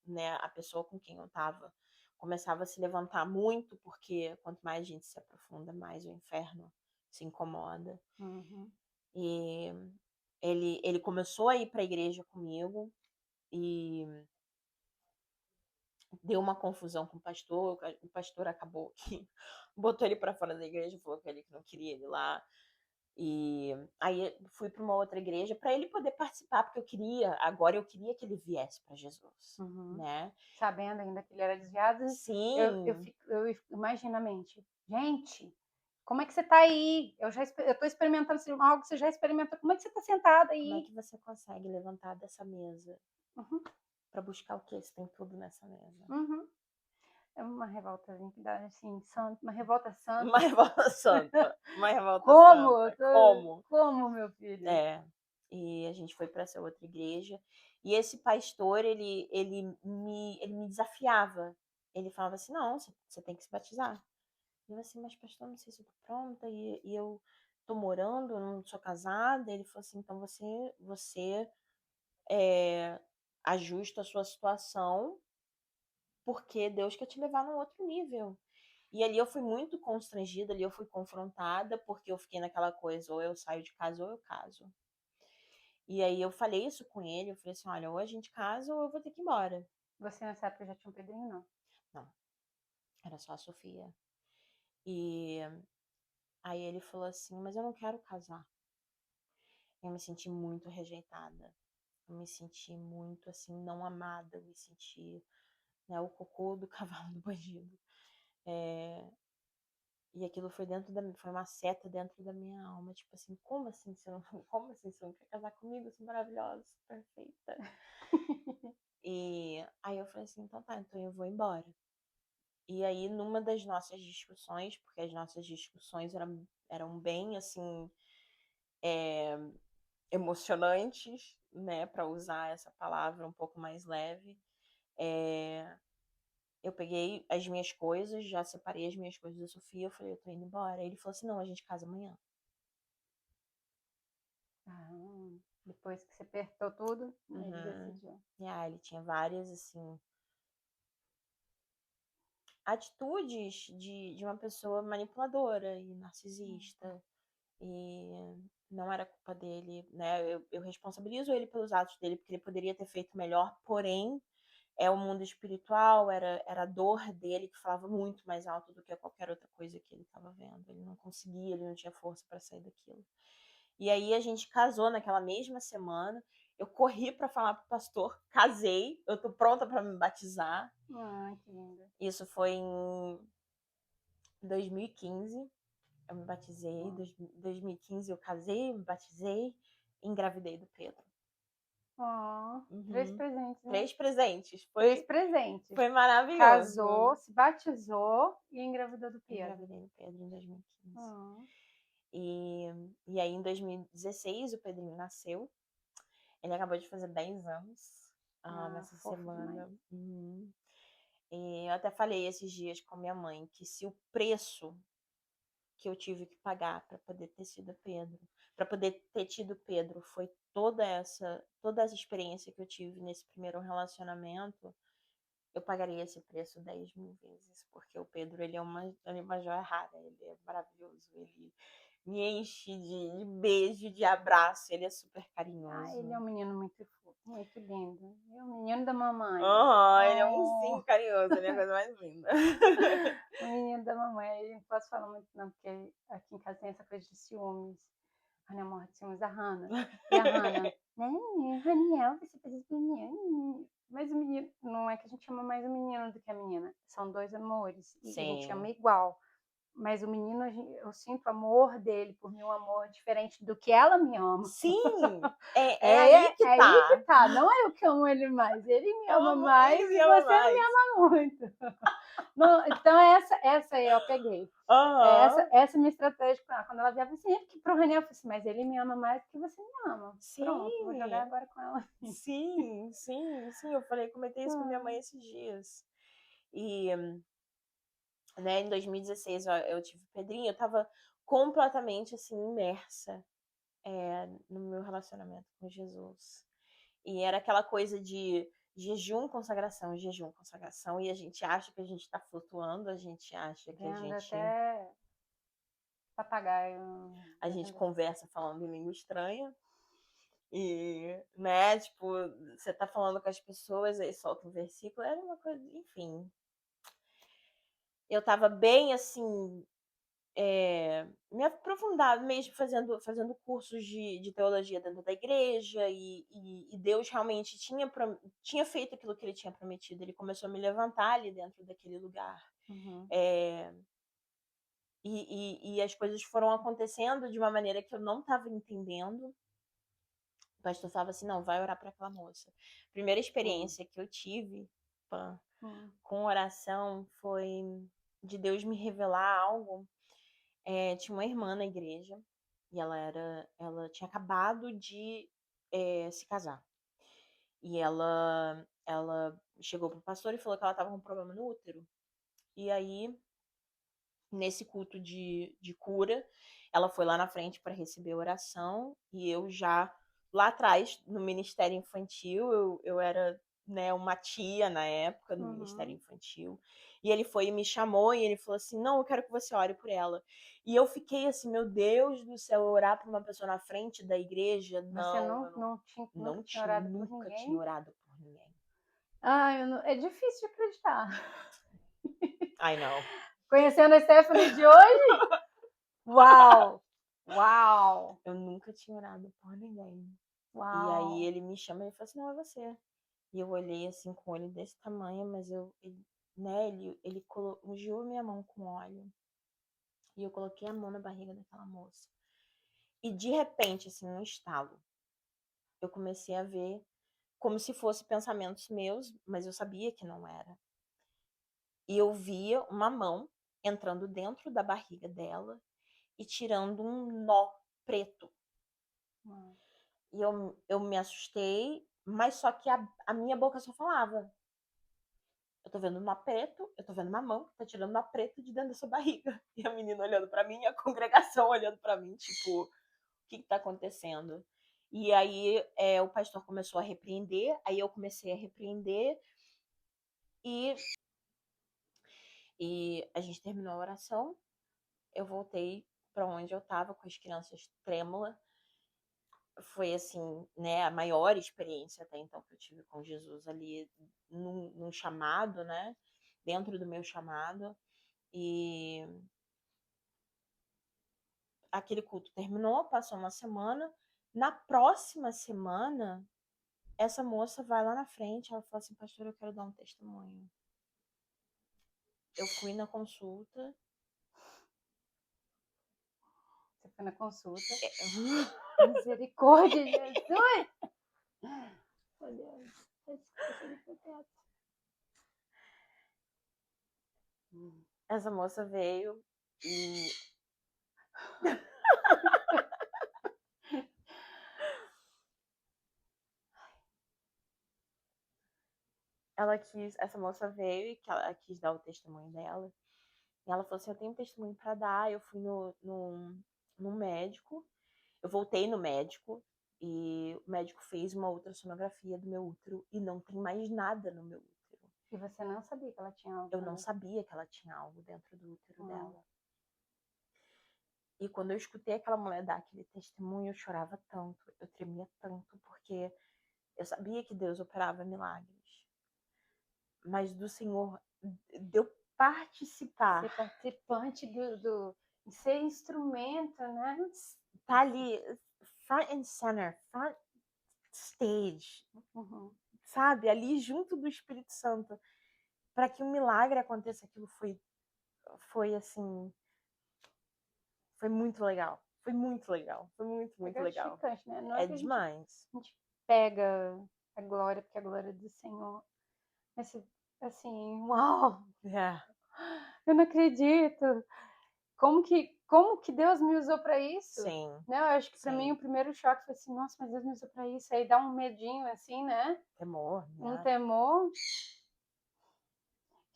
né, a pessoa com quem eu estava começava a se levantar muito, porque quanto mais a gente se aprofunda, mais o inferno se incomoda. Uhum. E ele começou a ir para a igreja comigo e deu uma confusão com o pastor acabou que botou ele para fora da igreja, falou que ele não queria ele lá. E aí fui para uma outra igreja para ele poder participar, porque agora eu queria que ele viesse para Jesus, Uhum. né? Sabendo ainda que ele era desviado, Sim. eu imagino a mente. Gente, como é que você tá aí? Eu tô experimentando algo que você já experimentou. Como é que você tá sentada Como é aí? que você consegue levantar dessa mesa Uhum. para buscar o quê? Você tem tudo nessa mesa. Uhum. É uma revoltazinha que dá, assim, uma revolta Uma santa. revolta santa. Uma revolta Como? santa. Como? Como, meu filho? É. E a gente foi para essa outra igreja. E esse pastor, ele me desafiava. Ele falava assim: não, você tem que se batizar. E eu assim: mas pastor, não sei se eu tô pronta. E eu tô morando, não sou casada. Ele falou assim: então você ajusta a sua situação, porque Deus quer te levar num outro nível. E ali eu fui muito constrangida, ali eu fui confrontada, porque eu fiquei naquela coisa: ou eu saio de casa ou eu caso. E aí eu falei isso com ele, eu falei assim: olha, ou a gente casa ou eu vou ter que ir embora. Você nessa época já tinha um pedrinho, não? Não, era só a Sofia. E aí ele falou assim: mas eu não quero casar. Eu me senti muito rejeitada. Eu me senti muito assim, não amada. Eu me senti, né, o cocô do cavalo do bandido. E aquilo foi uma seta dentro da minha alma. Tipo assim, como assim você não, como assim você não quer casar comigo? Eu sou maravilhosa, sou perfeita. E aí eu falei assim: então tá, então eu vou embora. E aí, numa das nossas discussões, porque as nossas discussões eram bem, assim, emocionantes, né, para usar essa palavra um pouco mais leve, eu peguei as minhas coisas, já separei as minhas coisas da Sofia, eu falei: eu tô indo embora. Aí ele falou assim: não, a gente casa amanhã. Ah, depois que você apertou tudo, aí ele Uhum. decidiu. E aí ele tinha várias, assim, atitudes de uma pessoa manipuladora e narcisista. E não era culpa dele, né? Eu responsabilizo ele pelos atos dele, porque ele poderia ter feito melhor, porém, é o mundo espiritual, era a dor dele que falava muito mais alto do que qualquer outra coisa que ele estava vendo. Ele não conseguia, ele não tinha força para sair daquilo. E aí a gente casou naquela mesma semana. Eu corri para falar pro pastor, casei, eu tô pronta para me batizar. Ah, que linda. Isso foi em 2015. Eu me batizei. Em 2015 eu casei, me batizei e engravidei do Pedro. Oh, três Uhum. presentes, né? 3 presentes. Três presentes. Foi maravilhoso. Casou, se batizou e engravidou do Pedro. Engravidei do Pedro em 2015. Oh, E, e aí, em 2016, o Pedrinho nasceu. Ele acabou de fazer 10 anos ah, nessa fofo demais. semana. Uhum. Eu até falei esses dias com minha mãe que se o preço que eu tive que pagar para poder ter sido Pedro, para poder ter tido Pedro, foi toda essa experiência que eu tive nesse primeiro relacionamento, eu pagaria esse preço 10.000 vezes, porque o Pedro, ele é uma joia rara, ele é maravilhoso, ele me enche de beijo, de abraço, ele é super carinhoso. Ele é um menino muito fofo, muito lindo. É o menino da mamãe. Ele é um ursinho carinhoso, ele é a coisa mais linda. O menino da mamãe, eu não posso falar muito não, porque aqui em casa tem essa coisa de ciúmes. A Hannah morre de ciúmes da Hannah. E a Hannah, Raniel, você fez isso menino. Mas o menino, não é que a gente ama mais o menino do que a menina. São dois amores. E a gente ama igual. Mas o menino, eu sinto o amor dele por mim, um amor diferente do que ela me ama. Sim, é aí que aí tá. que tá. Não é eu que amo ele mais. Ele me ama mais Ele me e ama você não me mais. ama muito. Não, então, essa aí eu peguei. Aham. Essa é a minha estratégia com ela. Quando ela vier, assim, que pro Raniel, eu falei assim, mas ele me ama mais do que você me ama. Pronto, vou jogar Sim, agora com ela. sim. Eu falei, comentei isso com minha mãe esses dias. E, né, em 2016 eu tive Pedrinho, eu tava completamente assim, imersa no meu relacionamento com Jesus. E era aquela coisa de jejum, consagração, e a gente acha que a gente tá flutuando, a gente acha que Vendo até papagaio. a gente conversa falando em língua estranha. E, né, tipo, você tá falando com as pessoas, aí solta um versículo, era uma coisa, enfim. Eu tava bem, assim, me aprofundado mesmo, fazendo cursos de teologia dentro da igreja, e Deus realmente tinha feito aquilo que ele tinha prometido, ele começou a me levantar ali dentro daquele lugar. Uhum. E as coisas foram acontecendo de uma maneira que eu não estava entendendo. O pastor falava assim, não, vai orar para aquela moça. Primeira experiência que eu tive, Pan, com oração foi de Deus me revelar algo. Tinha uma irmã na igreja e ela tinha acabado de se casar. E ela chegou pro pastor e falou que ela estava com um problema no útero. E aí, nesse culto de cura, ela foi lá na frente para receber a oração e eu já lá atrás no ministério infantil eu era, né, uma tia na época no ministério infantil, e ele foi e me chamou e ele falou assim, não, eu quero que você ore por ela. E eu fiquei assim, meu Deus do céu, orar por uma pessoa na frente da igreja? Você Não, eu nunca tinha orado por nunca ninguém? tinha orado por ninguém. É difícil de acreditar. Ai, não. Conhecendo a Stephanie de hoje? Uau! Eu nunca tinha orado por ninguém. Uau! E aí ele me chama e fala assim, não, é você. E eu olhei assim com ele desse tamanho, mas ele ungiu minha mão com óleo. E eu coloquei a mão na barriga daquela moça. E de repente, assim, num estalo, eu comecei a ver como se fossem pensamentos meus, mas eu sabia que não era. E eu via uma mão entrando dentro da barriga dela e tirando um nó preto. E eu me assustei, mas só que a minha boca só falava. Eu tô vendo um nó preto, eu tô vendo uma mão que tá tirando nó preto de dentro da sua barriga. E a menina olhando pra mim, e a congregação olhando pra mim, tipo, o que tá acontecendo? E aí o pastor começou a repreender, aí eu comecei a repreender, e a gente terminou a oração, eu voltei pra onde eu tava com as crianças trêmula. Foi assim, né, a maior experiência até então que eu tive com Jesus ali num chamado, né, dentro do meu chamado. E aquele culto terminou, passou uma semana. Na próxima semana, essa moça vai lá na frente, ela fala assim, pastor, eu quero dar um testemunho. Eu fui na consulta. Você foi na consulta. Misericórdia, Jesus! Meu Deus. Essa moça veio e essa moça veio e que ela quis dar o testemunho dela. E ela falou assim: eu tenho um testemunho para dar. Eu fui no médico, eu voltei no médico e o médico fez uma ultrassonografia do meu útero e não tem mais nada no meu útero. E você não sabia que ela tinha algo Eu não também? sabia que ela tinha algo dentro do útero Hum. dela. E quando eu escutei aquela mulher dar aquele testemunho, eu chorava tanto, eu tremia tanto, porque eu sabia que Deus operava milagres. Mas do Senhor, de eu participar, Ser participante ser instrumento, né? tá ali, front and center, front stage, Uhum. sabe? Ali junto do Espírito Santo, para que um milagre aconteça, aquilo foi assim, foi muito legal. Foi muito legal. Foi muito, É muito legal. gratificante, né? Não é É que demais. a gente pega a glória, porque a glória é do Senhor. Mas assim, uau! É, Eu não acredito! Como que Deus me usou para isso? sim, Né? Eu acho que para mim o sim. primeiro choque foi assim, nossa, mas Deus me usou para isso. Aí dá um medinho assim, né? Temor, Um né? temor.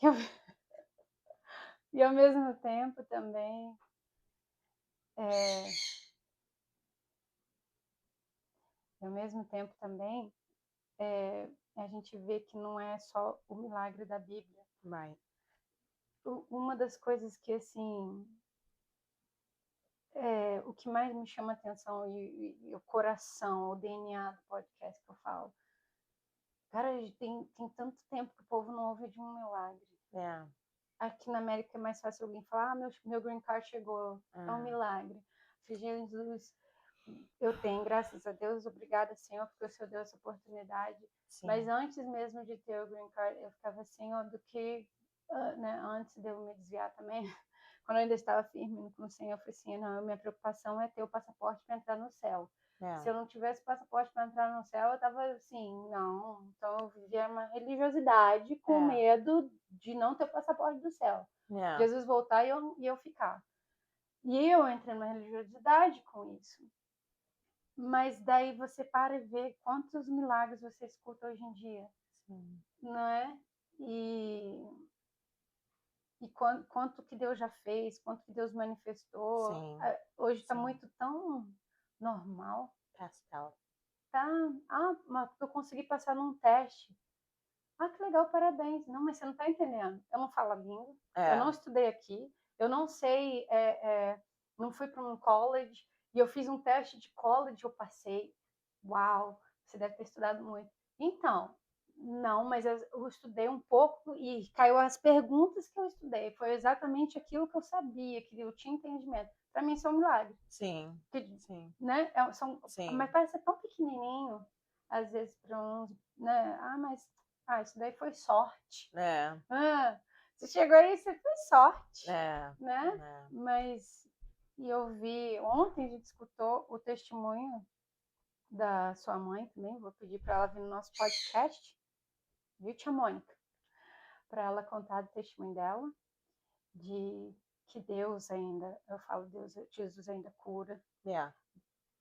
E ao, e ao mesmo tempo também, é, ao mesmo tempo também, a gente vê que não é só o milagre da Bíblia. Right. Uma das coisas que, assim, o que mais me chama atenção e o coração, o DNA do podcast que eu falo. Cara, tem tanto tempo que o povo não ouve de um milagre. É. Aqui na América é mais fácil alguém falar, meu green card chegou, é um milagre. Falei, Jesus, eu tenho, graças a Deus, obrigada, Senhor, porque o Senhor deu essa oportunidade. Sim. Mas antes mesmo de ter o green card, eu ficava assim, ó, do que, né, antes de eu me desviar também, quando eu ainda estava firme com o Senhor, eu falei assim, não, minha preocupação é ter o passaporte para entrar no céu. Se eu não tivesse passaporte para entrar no céu, eu tava assim, não. Então eu vivia uma religiosidade com medo de não ter o passaporte do céu. É. Jesus voltar e eu ficar. E eu entrei numa religiosidade com isso. Mas daí você para e vê quantos milagres você escuta hoje em dia, Sim. não é? E quanto que Deus já fez, quanto que Deus manifestou. Sim. Hoje está Sim. muito tão normal. Pastel. Tá, mas eu consegui passar num teste. Ah, que legal, parabéns. Não, mas você não está entendendo. Eu não falo a língua, eu não estudei aqui, eu não sei, não fui para um college, e eu fiz um teste de college, eu passei. Uau, você deve ter estudado muito. Então, não, mas eu estudei um pouco e caiu as perguntas que eu estudei. Foi exatamente aquilo que eu sabia, que eu tinha entendimento. Para mim, isso é um milagre. Sim. Que, Sim. né, Sim. mas parece ser tão pequenininho, às vezes, para uns, né? Isso daí foi sorte. É. Você chegou aí, você foi sorte, É. né? É. Mas, e eu vi, ontem a gente escutou o testemunho da sua mãe também, vou pedir para ela vir no nosso podcast, viu, tia Mônica? Para ela contar o testemunho dela, de que Deus ainda, eu falo, Deus, Jesus ainda cura, Yeah.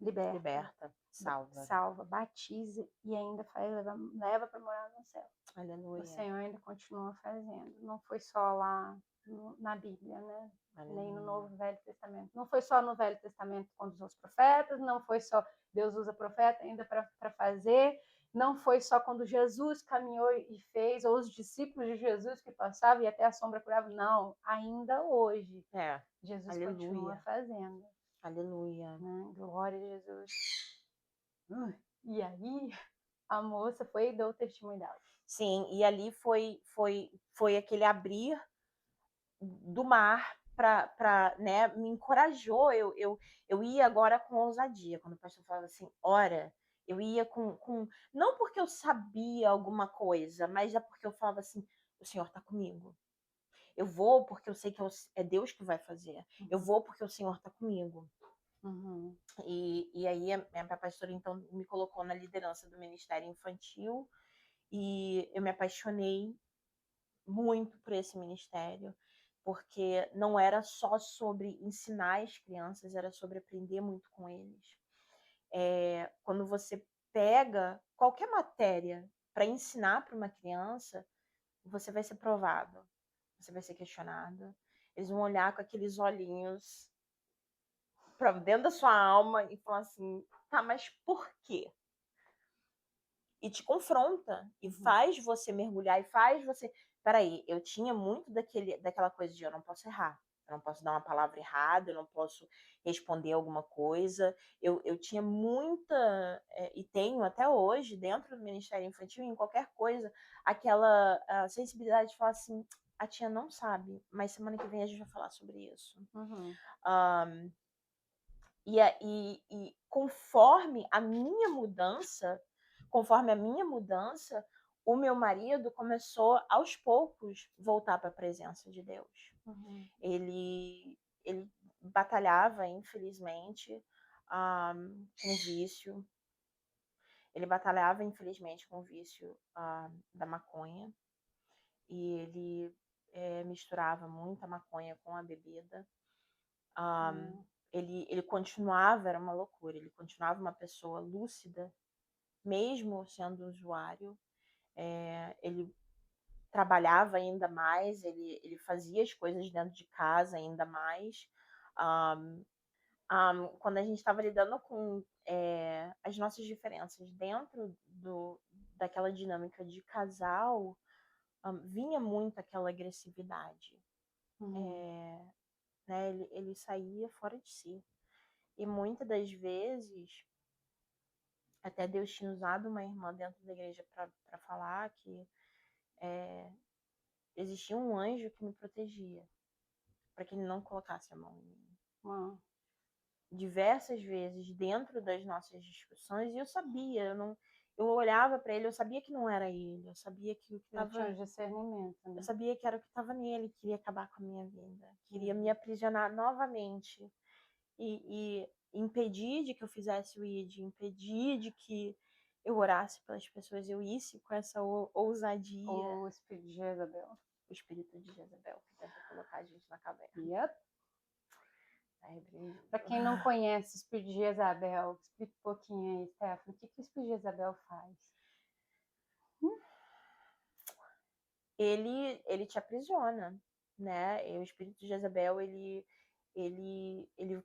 liberta, Liberta. Salva. salva, batiza e ainda faz, leva para morar no céu. Aleluia. O Senhor ainda continua fazendo. Não foi só lá na Bíblia, né? Aleluia. Nem no Novo Velho Testamento. Não foi só no Velho Testamento quando usou os profetas, não foi só Deus usa profeta ainda para fazer, não foi só quando Jesus caminhou e fez, ou os discípulos de Jesus que passavam e até a sombra curava. Não, ainda hoje. Jesus Aleluia. continua fazendo. Aleluia. Né? Glória a Jesus. E aí, a moça foi e deu o testemunho dela. Sim, e ali foi aquele abrir do mar para, né, me encorajou. Eu ia agora com ousadia. Quando o pastor falava assim, ora, eu ia com não porque eu sabia alguma coisa, mas é porque eu falava assim, o Senhor está comigo. Eu vou porque eu sei que é Deus que vai fazer. Eu vou porque o Senhor está comigo. Uhum. E aí a minha pastora então me colocou na liderança do ministério infantil e eu me apaixonei muito por esse ministério, porque não era só sobre ensinar as crianças, era sobre aprender muito com eles. Quando você pega qualquer matéria para ensinar para uma criança, você vai ser provado, você vai ser questionado. Eles vão olhar com aqueles olhinhos para dentro da sua alma e falar assim, tá, mas por quê? E te confronta, e faz você mergulhar, e faz você... Peraí, eu tinha muito daquela coisa de eu não posso errar, eu não posso dar uma palavra errada, eu não posso responder alguma coisa. Eu tinha muita, e tenho até hoje, dentro do Ministério Infantil, em qualquer coisa, aquela sensibilidade de falar assim, a tia não sabe, mas semana que vem a gente vai falar sobre isso. Um, e conforme a minha mudança, o meu marido começou aos poucos voltar para a presença de Deus. Ele batalhava, infelizmente, com vício. Ele batalhava, infelizmente, com o vício da maconha. E ele misturava muita maconha com a bebida. Ele continuava, era uma loucura, ele continuava uma pessoa lúcida, mesmo sendo usuário. Ele trabalhava ainda mais, ele fazia as coisas dentro de casa ainda mais. Quando a gente estava lidando com as nossas diferenças dentro daquela dinâmica de casal, vinha muito aquela agressividade. Né? Ele saía fora de si. E muitas das vezes, até Deus tinha usado uma irmã dentro da igreja para falar que existia um anjo que me protegia, para que ele não colocasse a mão em mim. Diversas vezes, dentro das nossas discussões, e eu sabia, eu olhava para ele, eu sabia que não era ele, eu sabia que o que estava... tinha discernimento, né? Eu sabia que era o que estava nele, queria acabar com a minha vida, queria me aprisionar novamente. E impedir de que eu fizesse o ID, impedir de que eu orasse pelas pessoas, eu isse com essa ousadia. O espírito de Jezabel. O espírito de Jezabel, que tenta colocar a gente na caverna. Yep. Para quem não conhece o espírito de Jezabel, explica um pouquinho aí, Stephanie, o que o espírito de Jezabel faz? Ele te aprisiona, né? E o espírito de Jezabel, ele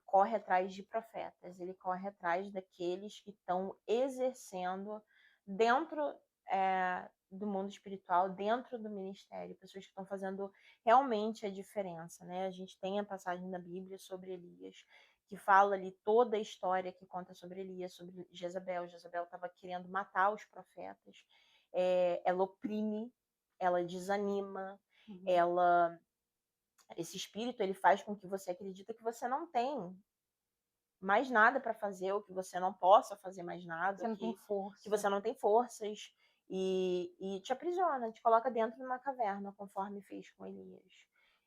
corre atrás de profetas, ele corre atrás daqueles que estão exercendo dentro do mundo espiritual, dentro do ministério, pessoas que estão fazendo realmente a diferença, né? A gente tem a passagem da Bíblia sobre Elias, que fala ali toda a história que conta sobre Elias, sobre Jezabel. Jezabel estava querendo matar os profetas, ela oprime, ela desanima, esse espírito ele faz com que você acredita que você não tem mais nada para fazer, ou que você não possa fazer mais nada, você não tem força. Que você não tem forças, e te aprisiona, te coloca dentro de uma caverna, conforme fez com Elias.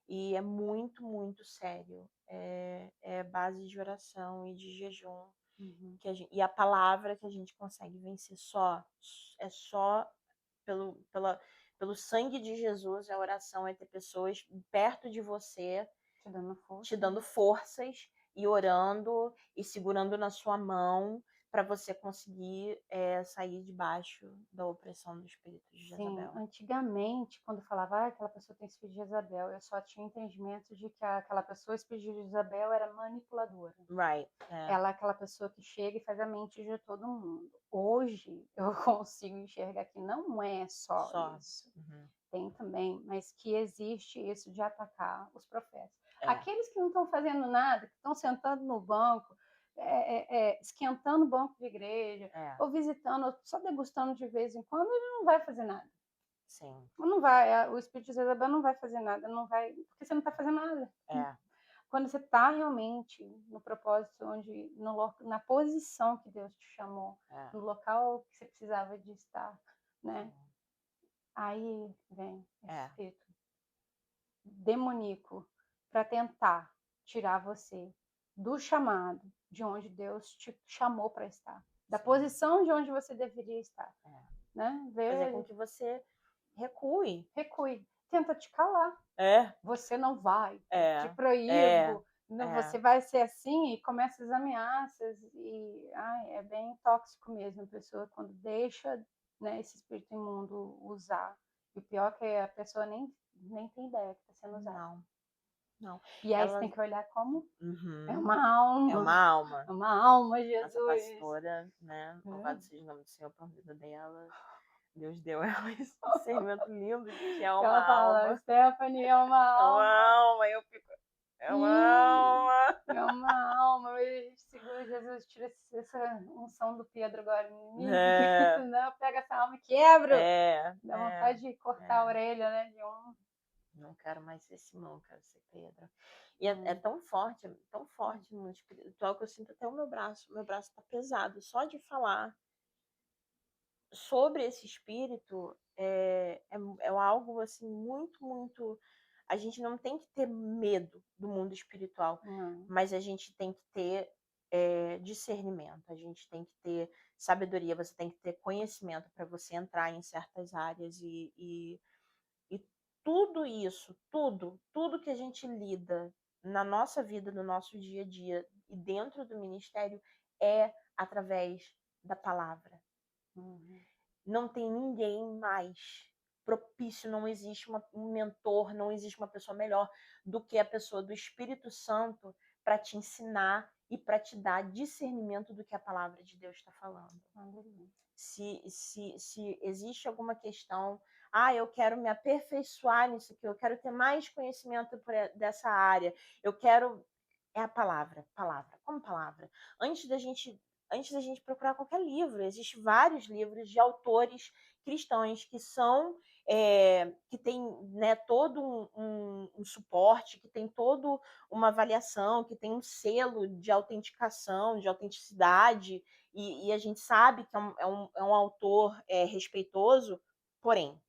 E é muito, muito sério. É base de oração e de jejum. E a palavra que a gente consegue vencer só pelo sangue de Jesus. A oração é ter pessoas perto de você te dando forças e orando e segurando na sua mão para você conseguir sair debaixo da opressão do espírito de Jezabel. Sim, antigamente, quando falava aquela pessoa tem espírito de Jezabel, eu só tinha entendimento de que aquela pessoa, espírito de Jezabel, era manipuladora. Right. Ela é aquela pessoa que chega e faz a mente de todo mundo. Hoje, eu consigo enxergar que não é só isso. Tem também, mas que existe isso de atacar os profetas. Aqueles que não estão fazendo nada, que estão sentando no banco, esquentando o banco de igreja, ou visitando, ou só degustando de vez em quando, ele não vai fazer nada. Sim. Não vai, o espírito de Jezabel não vai fazer nada, não vai, porque você não está fazendo nada. Quando você está realmente no propósito, na posição que Deus te chamou, no local que você precisava de estar, né? Aí vem esse espírito demoníaco para tentar tirar você do chamado, de onde Deus te chamou para estar, da posição de onde você deveria estar, né? Fazer com que você recue. Tenta te calar. Você não vai, te proíbo, você vai ser assim, e começa as ameaças, e é bem tóxico mesmo a pessoa quando deixa né, esse espírito imundo usar. E o pior é que a pessoa nem tem ideia que está sendo usada. Não, não. E aí você tem Ela. que olhar como é Uhum. uma É uma alma. alma. É uma alma, Nossa Jesus. pastora, né? Louvado É. seja o nome do Senhor por vida dela. Deus deu ela esse discernimento lindo de que é uma Ela fala, alma. Stephanie é uma É uma alma. alma. Eu fico. É uma Sim, alma. é uma alma. E segura Jesus, tira essa unção do Pedro agora em mim, porque É, senão eu pego essa alma e quebro. é, Dá vontade de cortar a orelha, né? De um. Não quero mais ser Simão, quero ser Pedro. E é tão forte no mundo espiritual que eu sinto até o meu braço. Meu braço tá pesado. Só de falar sobre esse espírito é algo assim muito, muito. A gente não tem que ter medo do mundo espiritual, mas a gente tem que ter discernimento, a gente tem que ter sabedoria, você tem que ter conhecimento para você entrar em certas áreas e tudo isso, tudo que a gente lida na nossa vida, no nosso dia a dia e dentro do ministério é através da palavra. Não tem ninguém mais propício, não existe um mentor, não existe uma pessoa melhor do que a pessoa do Espírito Santo para te ensinar e para te dar discernimento do que a palavra de Deus está falando. Se existe alguma questão, eu quero me aperfeiçoar nisso aqui, eu quero ter mais conhecimento dessa área, eu quero. É a palavra, como palavra. Antes da gente procurar qualquer livro, existem vários livros de autores cristãos que são que tem, né, todo um suporte, que tem toda uma avaliação, que tem um selo de autenticação, de autenticidade, e a gente sabe que é um autor respeitoso, porém,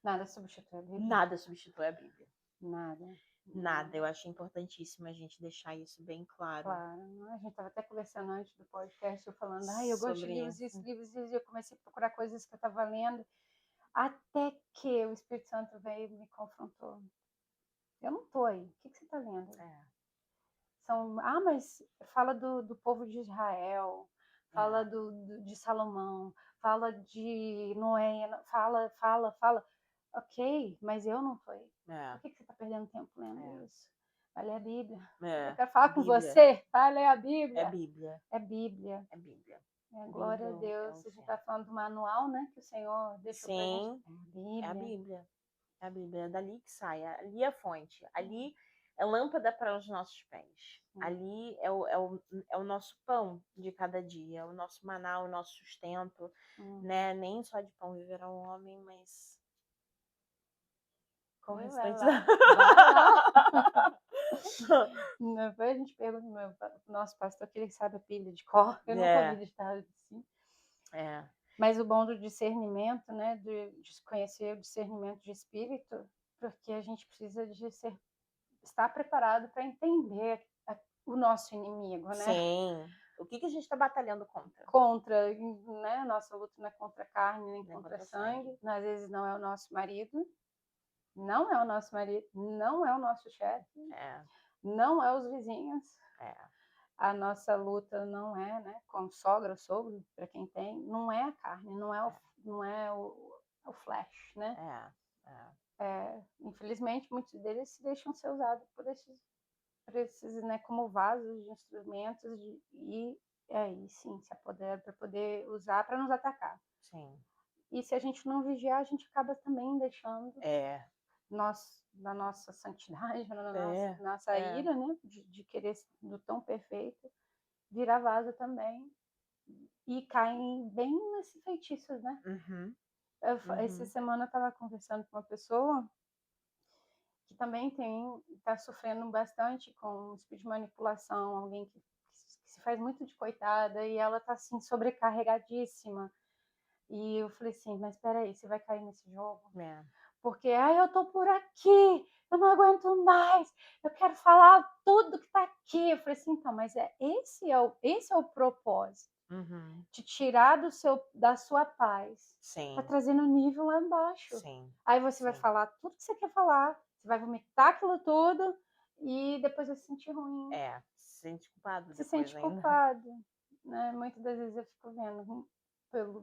Nada substitui a Bíblia. nada substitui a Bíblia. Nada. Eu acho importantíssimo a gente deixar isso bem claro. Claro. A gente estava até conversando antes do podcast, eu falando, eu gosto de livros, e eu comecei a procurar coisas que eu estava lendo, até que o Espírito Santo veio e me confrontou. Eu não tô aí. O que você está lendo? Mas fala do povo de Israel, fala de Salomão, fala de Noé, fala. Ok, mas eu não tô aí. Por que você está perdendo tempo lendo isso? Vai ler a Bíblia. Eu quero falar com você. Vai ler a Bíblia. É Bíblia. Glória a Deus. A gente está falando do manual, né? Que o Senhor deixou pra gente. É a Bíblia. É a Bíblia. É dali que sai. Ali é a fonte. Ali é lâmpada para os nossos pés. Ali é o nosso pão de cada dia. É o nosso maná, o nosso sustento. Né? Nem só de pão viverá um homem, mas... Com o restante Vai lá. Depois a gente pergunta pro nosso pastor que ele sabe a Bíblia de cor. Eu nunca ouvi ditado assim. Mas o bom do discernimento, né, de conhecer o discernimento de espírito, porque a gente precisa de estar preparado para entender o nosso inimigo, né? Sim. O que a gente está batalhando contra? Contra, né? Nossa luta não é contra a carne, nem contra sangue. Às vezes não é o nosso marido, não é o nosso marido, não é o nosso chefe, não é os vizinhos. A nossa luta não é, né, com sogra ou sogro, para quem tem, não é a carne, não é o flesh, né? Infelizmente, muitos deles se deixam ser usados por esses, né, como vasos de instrumentos e aí sim se apodera para poder usar para nos atacar. Sim. E se a gente não vigiar, a gente acaba também deixando na nossa santidade, na nossa ira, né, de querer do tão perfeito, virar vaso também e caem bem nesses feitiços, né? Essa semana eu estava conversando com uma pessoa que também está sofrendo bastante com um tipo de manipulação, alguém que se faz muito de coitada e ela está assim sobrecarregadíssima. E eu falei assim, mas espera aí, você vai cair nesse jogo? Porque eu tô por aqui, eu não aguento mais, eu quero falar tudo que tá aqui. Eu falei assim, então, mas esse é o propósito. De tirar da sua paz. Tá trazendo o nível lá embaixo. Aí você vai falar tudo que você quer falar, você vai vomitar aquilo tudo e depois vai se sentir ruim. Se sente culpado Se sente culpado. Né? Muitas das vezes eu fico vendo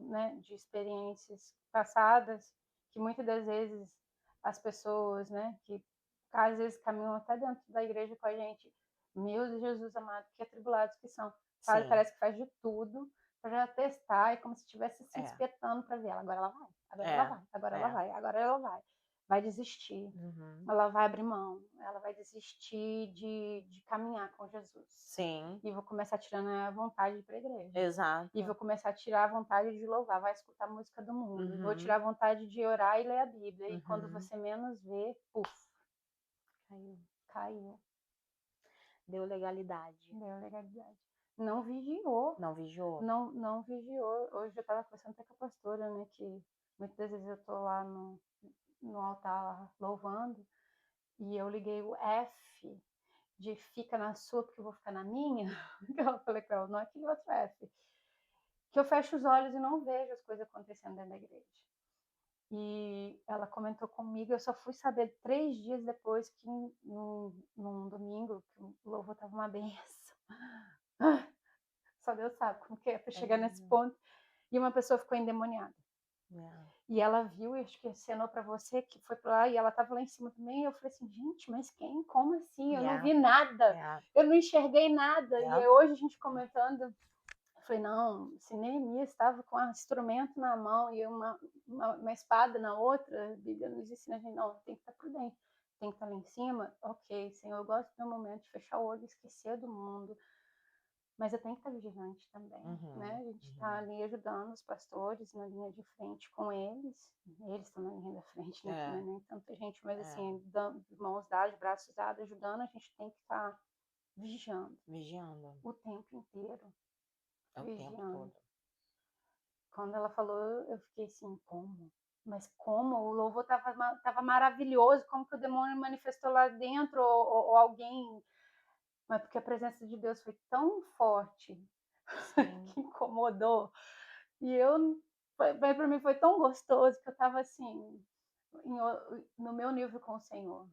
né, de experiências passadas, que muitas das vezes as pessoas, né, que às vezes caminham até dentro da igreja com a gente, meu Jesus amado, que atribulados que são, sabe? Sim. Parece que faz de tudo para já testar, é como se estivesse se É. espetando para ver ela. Agora ela vai, agora É. ela vai, agora ela É. vai, agora ela vai desistir. Uhum. Ela vai abrir mão, ela vai desistir de caminhar com Jesus. Sim. E vou começar tirando a vontade de ir pra igreja. Exato. E vou começar a tirar a vontade de louvar, vai escutar a música do mundo. Vou Uhum. tirar a vontade de orar e ler a Bíblia. E quando Uhum. você menos vê, puf, Caiu. caiu. Deu legalidade. Deu legalidade. Não vigiou. Não vigiou? Não vigiou. Hoje eu tava conversando até com a pastora, né? Que muitas vezes eu tô lá no altar lá, louvando. E eu liguei o F de fica na sua porque eu vou ficar na minha. Eu falei com ela, não é aquele outro F. Que eu fecho os olhos e não vejo as coisas acontecendo dentro da igreja. E ela comentou comigo, eu só fui saber 3 dias depois que num domingo, que o louvor tava uma benção. Só Deus sabe como que é pra chegar nesse ponto. E uma pessoa ficou endemoniada. E ela viu, acho que acenou para você, que foi pra lá, e ela tava lá em cima também. E eu falei assim, gente, mas quem? Como assim? Eu não vi nada. Eu não enxerguei nada. E hoje a gente comentando, eu falei, não, se Neemias estava com um instrumento na mão e uma espada na outra, a Bíblia nos ensina, a gente, não, tem que estar prudente. Tem que estar lá em cima. Ok, Senhor, eu gosto do meu momento de fechar o olho, esquecer do mundo. Mas eu tenho que estar vigilante também, né? A gente está ali ajudando os pastores na linha de frente com eles. Eles estão na linha da frente, né? Não é nem tanta gente, mas assim, mãos dadas, braços dados, ajudando, a gente tem que estar vigiando. O tempo inteiro. O tempo todo. Quando ela falou, eu fiquei assim, como? Mas como? O louvor tava maravilhoso, como que o demônio manifestou lá dentro, ou alguém... Mas porque a presença de Deus foi tão forte que incomodou. E para mim foi tão gostoso que eu estava assim, no meu nível com o Senhor,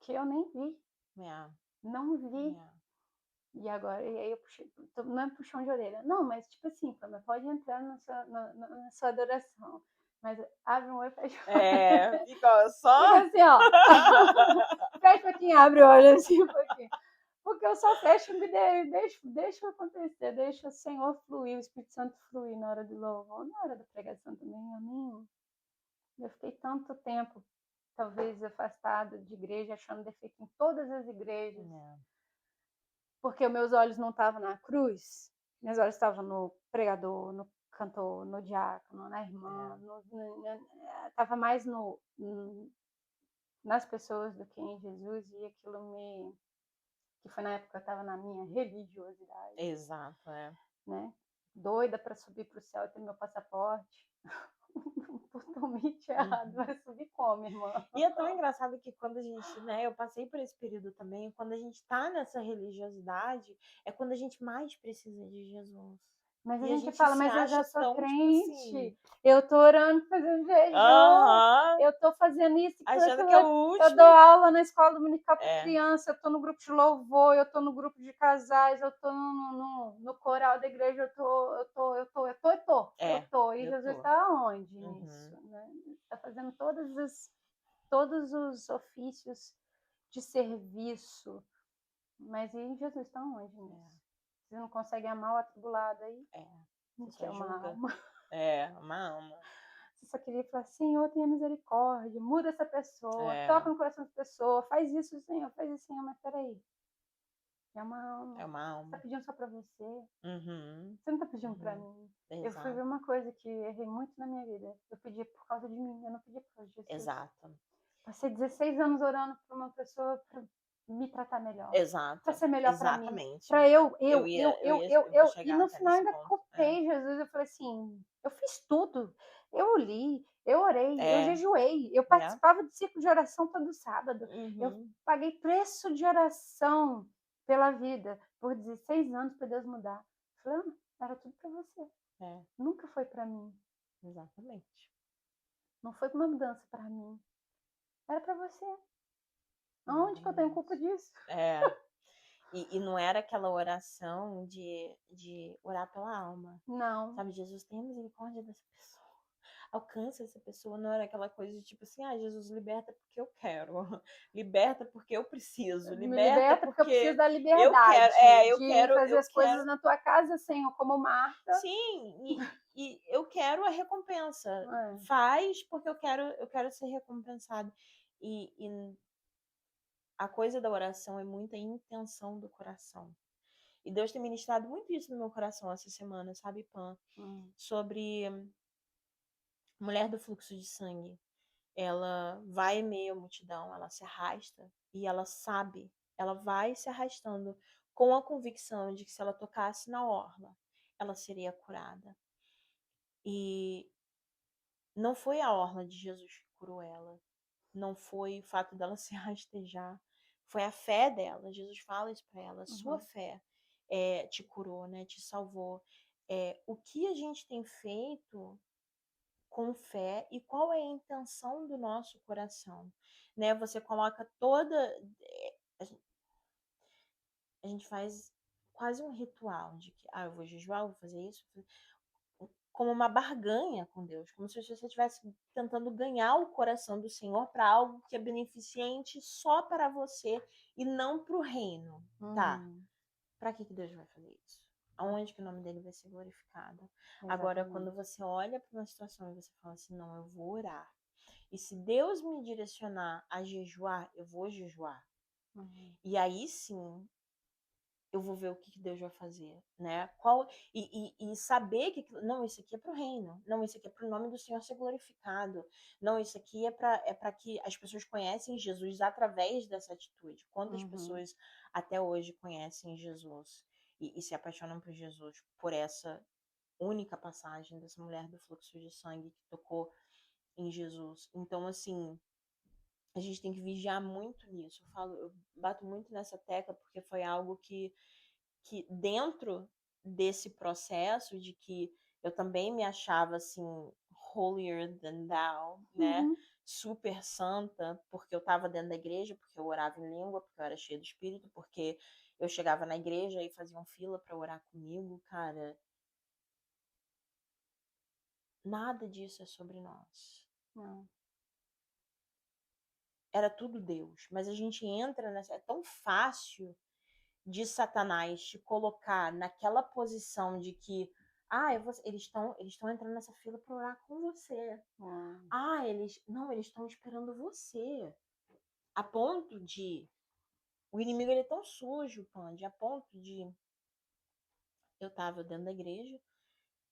que eu nem vi. Não vi. E agora, e aí eu puxei, não é puxão de orelha, não, mas tipo assim, pode entrar na sua adoração. Mas abre um olho e fecha o olho. Fica só. Fica assim, ó. Fecha um pouquinho, abre o olho assim um pouquinho. Porque eu só fecho e deixo acontecer, deixa o Senhor fluir, o Espírito Santo fluir na hora do louvor, na hora da pregação também. Eu fiquei tanto tempo, talvez, afastada de igreja, achando defeito em todas as igrejas. Porque meus olhos não estavam na cruz, meus olhos estavam no pregador, no cantor, no diácono, na irmã, estava mais nas pessoas do que em Jesus, e aquilo que foi na época que eu estava na minha religiosidade. Exato, né? Doida para subir para o céu e ter meu passaporte. Totalmente errado. Vai subir como, irmã? E é tão engraçado que quando a gente, né, eu passei por esse período também, quando a gente tá nessa religiosidade, é quando a gente mais precisa de Jesus. Mas a E gente fala, se mas eu já acha sou tão, tipo crente, assim, eu tô orando, fazendo jejum, eu tô fazendo isso, achando que é o eu último. dou aula na escola dominical para É. criança, eu tô no grupo de louvor, eu tô no grupo de casais, eu tô no coral da igreja, eu tô. E Jesus está onde nisso? Né? Está fazendo todos os ofícios de serviço, mas e Jesus está onde nisso? Você não consegue amar o atribulado aí? Não quer uma alma. Uma alma. Você só queria falar, Senhor, tenha misericórdia, muda essa pessoa, toca no coração dessa pessoa, faz isso, Senhor, mas peraí. É uma alma. Você tá pedindo só pra você. Você não tá pedindo pra mim. Exato. Eu fui ver uma coisa que errei muito na minha vida. Eu pedi por causa de mim, eu não pedi por causa de Jesus. Exato. Passei 16 anos orando por uma pessoa pra me tratar melhor. Exato. Pra ser melhor Exatamente. pra mim. Pra eu. Eu E no final ainda culpei Jesus. Eu falei assim, eu fiz tudo. Eu li, eu orei, eu jejuei. Eu participava de ciclo de oração todo sábado. Eu paguei preço de oração pela vida por 16 anos para Deus mudar. Eu falei, era tudo para você. Nunca foi para mim. Exatamente. Não foi uma mudança para mim. Era para você. Aonde que eu tenho culpa disso? E não era aquela oração de orar pela alma. Não. Sabe, Jesus, tenha misericórdia dessa pessoa. Alcança essa pessoa. Não era aquela coisa de tipo assim, Jesus, liberta porque eu quero. Liberta porque eu preciso. Me Liberta liberta porque eu preciso porque da eu quero. liberdade de fazer Eu as coisas quero. na tua casa, Senhor, como Marta. Sim, e eu quero a recompensa. É. Faz porque eu quero ser recompensado. E a coisa da oração é muita intenção do coração. E Deus tem ministrado muito isso no meu coração essa semana, sabe, Pan? Sobre mulher do fluxo de sangue. Ela vai em meio à multidão, ela se arrasta e ela sabe, ela vai se arrastando com a convicção de que se ela tocasse na orla, ela seria curada. E não foi a orla de Jesus que curou ela, não foi o fato dela se rastejar, foi a fé dela. Jesus fala isso para ela, sua fé te curou, né? Te salvou. O que a gente tem feito com fé e qual é a intenção do nosso coração, né? Você coloca toda a gente faz quase um ritual de que eu vou jejuar, eu vou fazer isso, como uma barganha com Deus, como se você estivesse tentando ganhar o coração do Senhor para algo que é beneficente só para você e não para o reino. Tá, para que Deus vai fazer isso? Aonde que o nome dele vai ser glorificado? Agora, quando você olha para uma situação e você fala assim, não, eu vou orar. E se Deus me direcionar a jejuar, eu vou jejuar. E aí sim, eu vou ver o que Deus vai fazer, né? E saber que não, isso aqui é para o reino, não, isso aqui é para o nome do Senhor ser glorificado, não, isso aqui é para que as pessoas conhecem Jesus através dessa atitude. Quantas pessoas até hoje conhecem Jesus e se apaixonam por Jesus por essa única passagem dessa mulher do fluxo de sangue que tocou em Jesus? Então, assim, a gente tem que vigiar muito nisso. Eu bato muito nessa tecla porque foi algo que dentro desse processo de que eu também me achava assim holier than thou, né? Super santa, porque eu estava dentro da igreja, porque eu orava em língua, porque eu era cheia do espírito, porque eu chegava na igreja e faziam fila para orar comigo, cara. Nada disso é sobre nós. Não. Era tudo Deus, mas a gente entra nessa, é tão fácil de Satanás te colocar naquela posição de que eles estão entrando nessa fila para orar com você. Eles estão esperando você. A ponto de o inimigo ele é tão sujo, Pandy, a ponto de eu tava dentro da igreja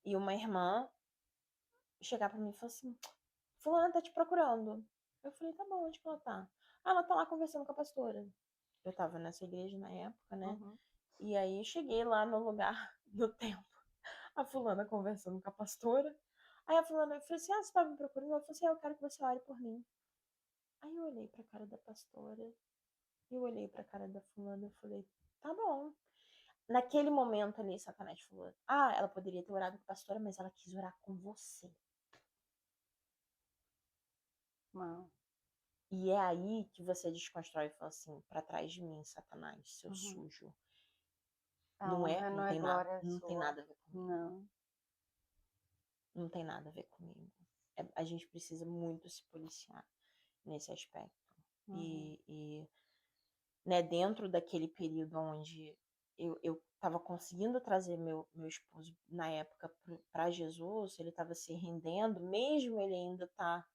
e uma irmã chegar para mim e falar assim: "Fulana tá te procurando". Eu falei: "Tá bom, onde que ela tá?". Ela tá lá conversando com a pastora. Eu tava nessa igreja na época, né? E aí cheguei lá no lugar do templo, a fulana conversando com a pastora. Aí a fulana, eu falei assim, você tá me procurando? Ela falou assim, eu quero que você ore por mim. Aí eu olhei pra cara da pastora, eu olhei pra cara da fulana, eu falei, tá bom. Naquele momento ali, Satanás falou, ela poderia ter orado com a pastora, mas ela quis orar com você. E é aí que você desconstrói e fala assim, pra trás de mim, Satanás, seu sujo. Não tem nada, não tem nada a ver comigo. Não tem nada a ver comigo. A gente precisa muito se policiar nesse aspecto. E né, dentro daquele período onde eu estava conseguindo trazer meu esposo na época para Jesus, ele estava se rendendo, mesmo ele ainda tá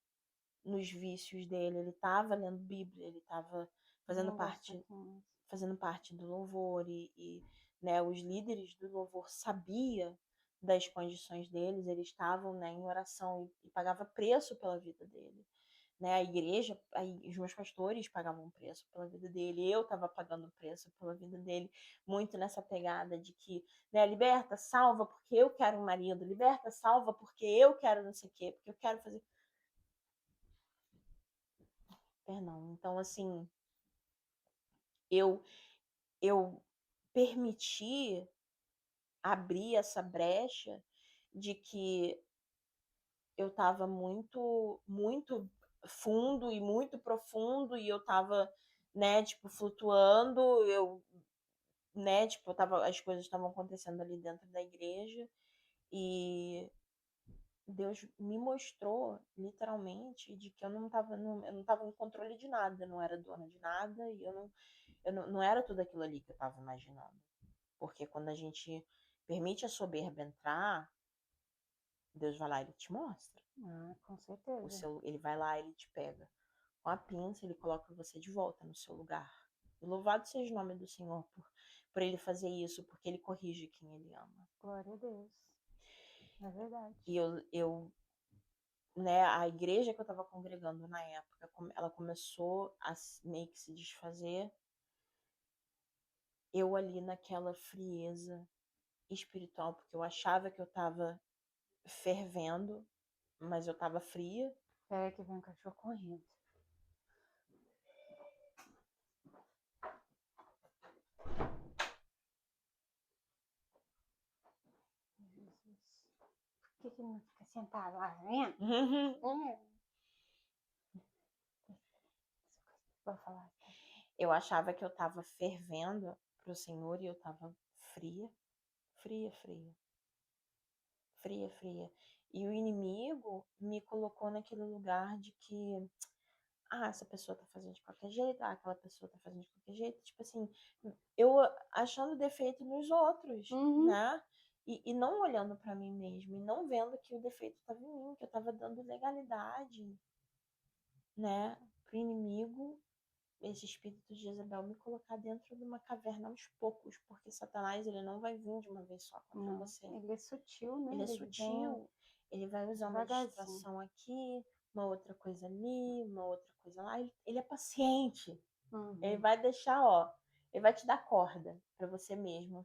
nos vícios dele, ele estava lendo Bíblia, ele estava fazendo parte do louvor e né, os líderes do louvor sabiam das condições deles, eles estavam né, em oração e pagava preço pela vida dele. Né, a igreja, os meus pastores pagavam preço pela vida dele, eu estava pagando preço pela vida dele, muito nessa pegada de que, né, liberta, salva porque eu quero um marido, liberta, salva porque eu quero não sei o quê, porque eu quero fazer. Perdão. Então, assim, eu permiti abrir essa brecha de que eu estava muito, muito fundo e muito profundo e eu estava, né, tipo, flutuando, eu né, tipo, as coisas estavam acontecendo ali dentro da igreja e Deus me mostrou, literalmente, de que eu não tava em controle de nada, eu não era dona de nada e não era tudo aquilo ali que eu tava imaginando. Porque quando a gente permite a soberba entrar, Deus vai lá e ele te mostra. Ah, com certeza. Ele vai lá, ele te pega com a pinça, ele coloca você de volta no seu lugar. E louvado seja o nome do Senhor por ele fazer isso, porque ele corrige quem ele ama. Glória a Deus. É verdade. E né, a igreja que eu estava congregando na época, ela começou a meio que se desfazer. Eu ali naquela frieza espiritual, porque eu achava que eu estava fervendo, mas eu estava fria. Espera que vem um cachorro correndo. Jesus. Por que ele não fica sentado lá, né? Vou falar. Eu achava que eu estava fervendo pro Senhor e eu estava fria, fria, fria, fria, fria. E o inimigo me colocou naquele lugar de que, essa pessoa tá fazendo de qualquer jeito, aquela pessoa tá fazendo de qualquer jeito. Tipo assim, eu achando defeito nos outros, Uhum. né? E não olhando para mim mesmo, e não vendo que o defeito estava em mim, que eu estava dando legalidade, né, pro inimigo, esse espírito de Jezebel, me colocar dentro de uma caverna aos poucos, porque Satanás, ele não vai vir de uma vez só contra Não, você. ele é sutil, né? Ele é Ele vem sutil, ele vai usar uma devagarzinho. distração aqui, uma outra coisa ali, uma outra coisa lá. Ele é paciente. Ele Uhum. vai deixar, ó, ele vai te dar corda para você mesmo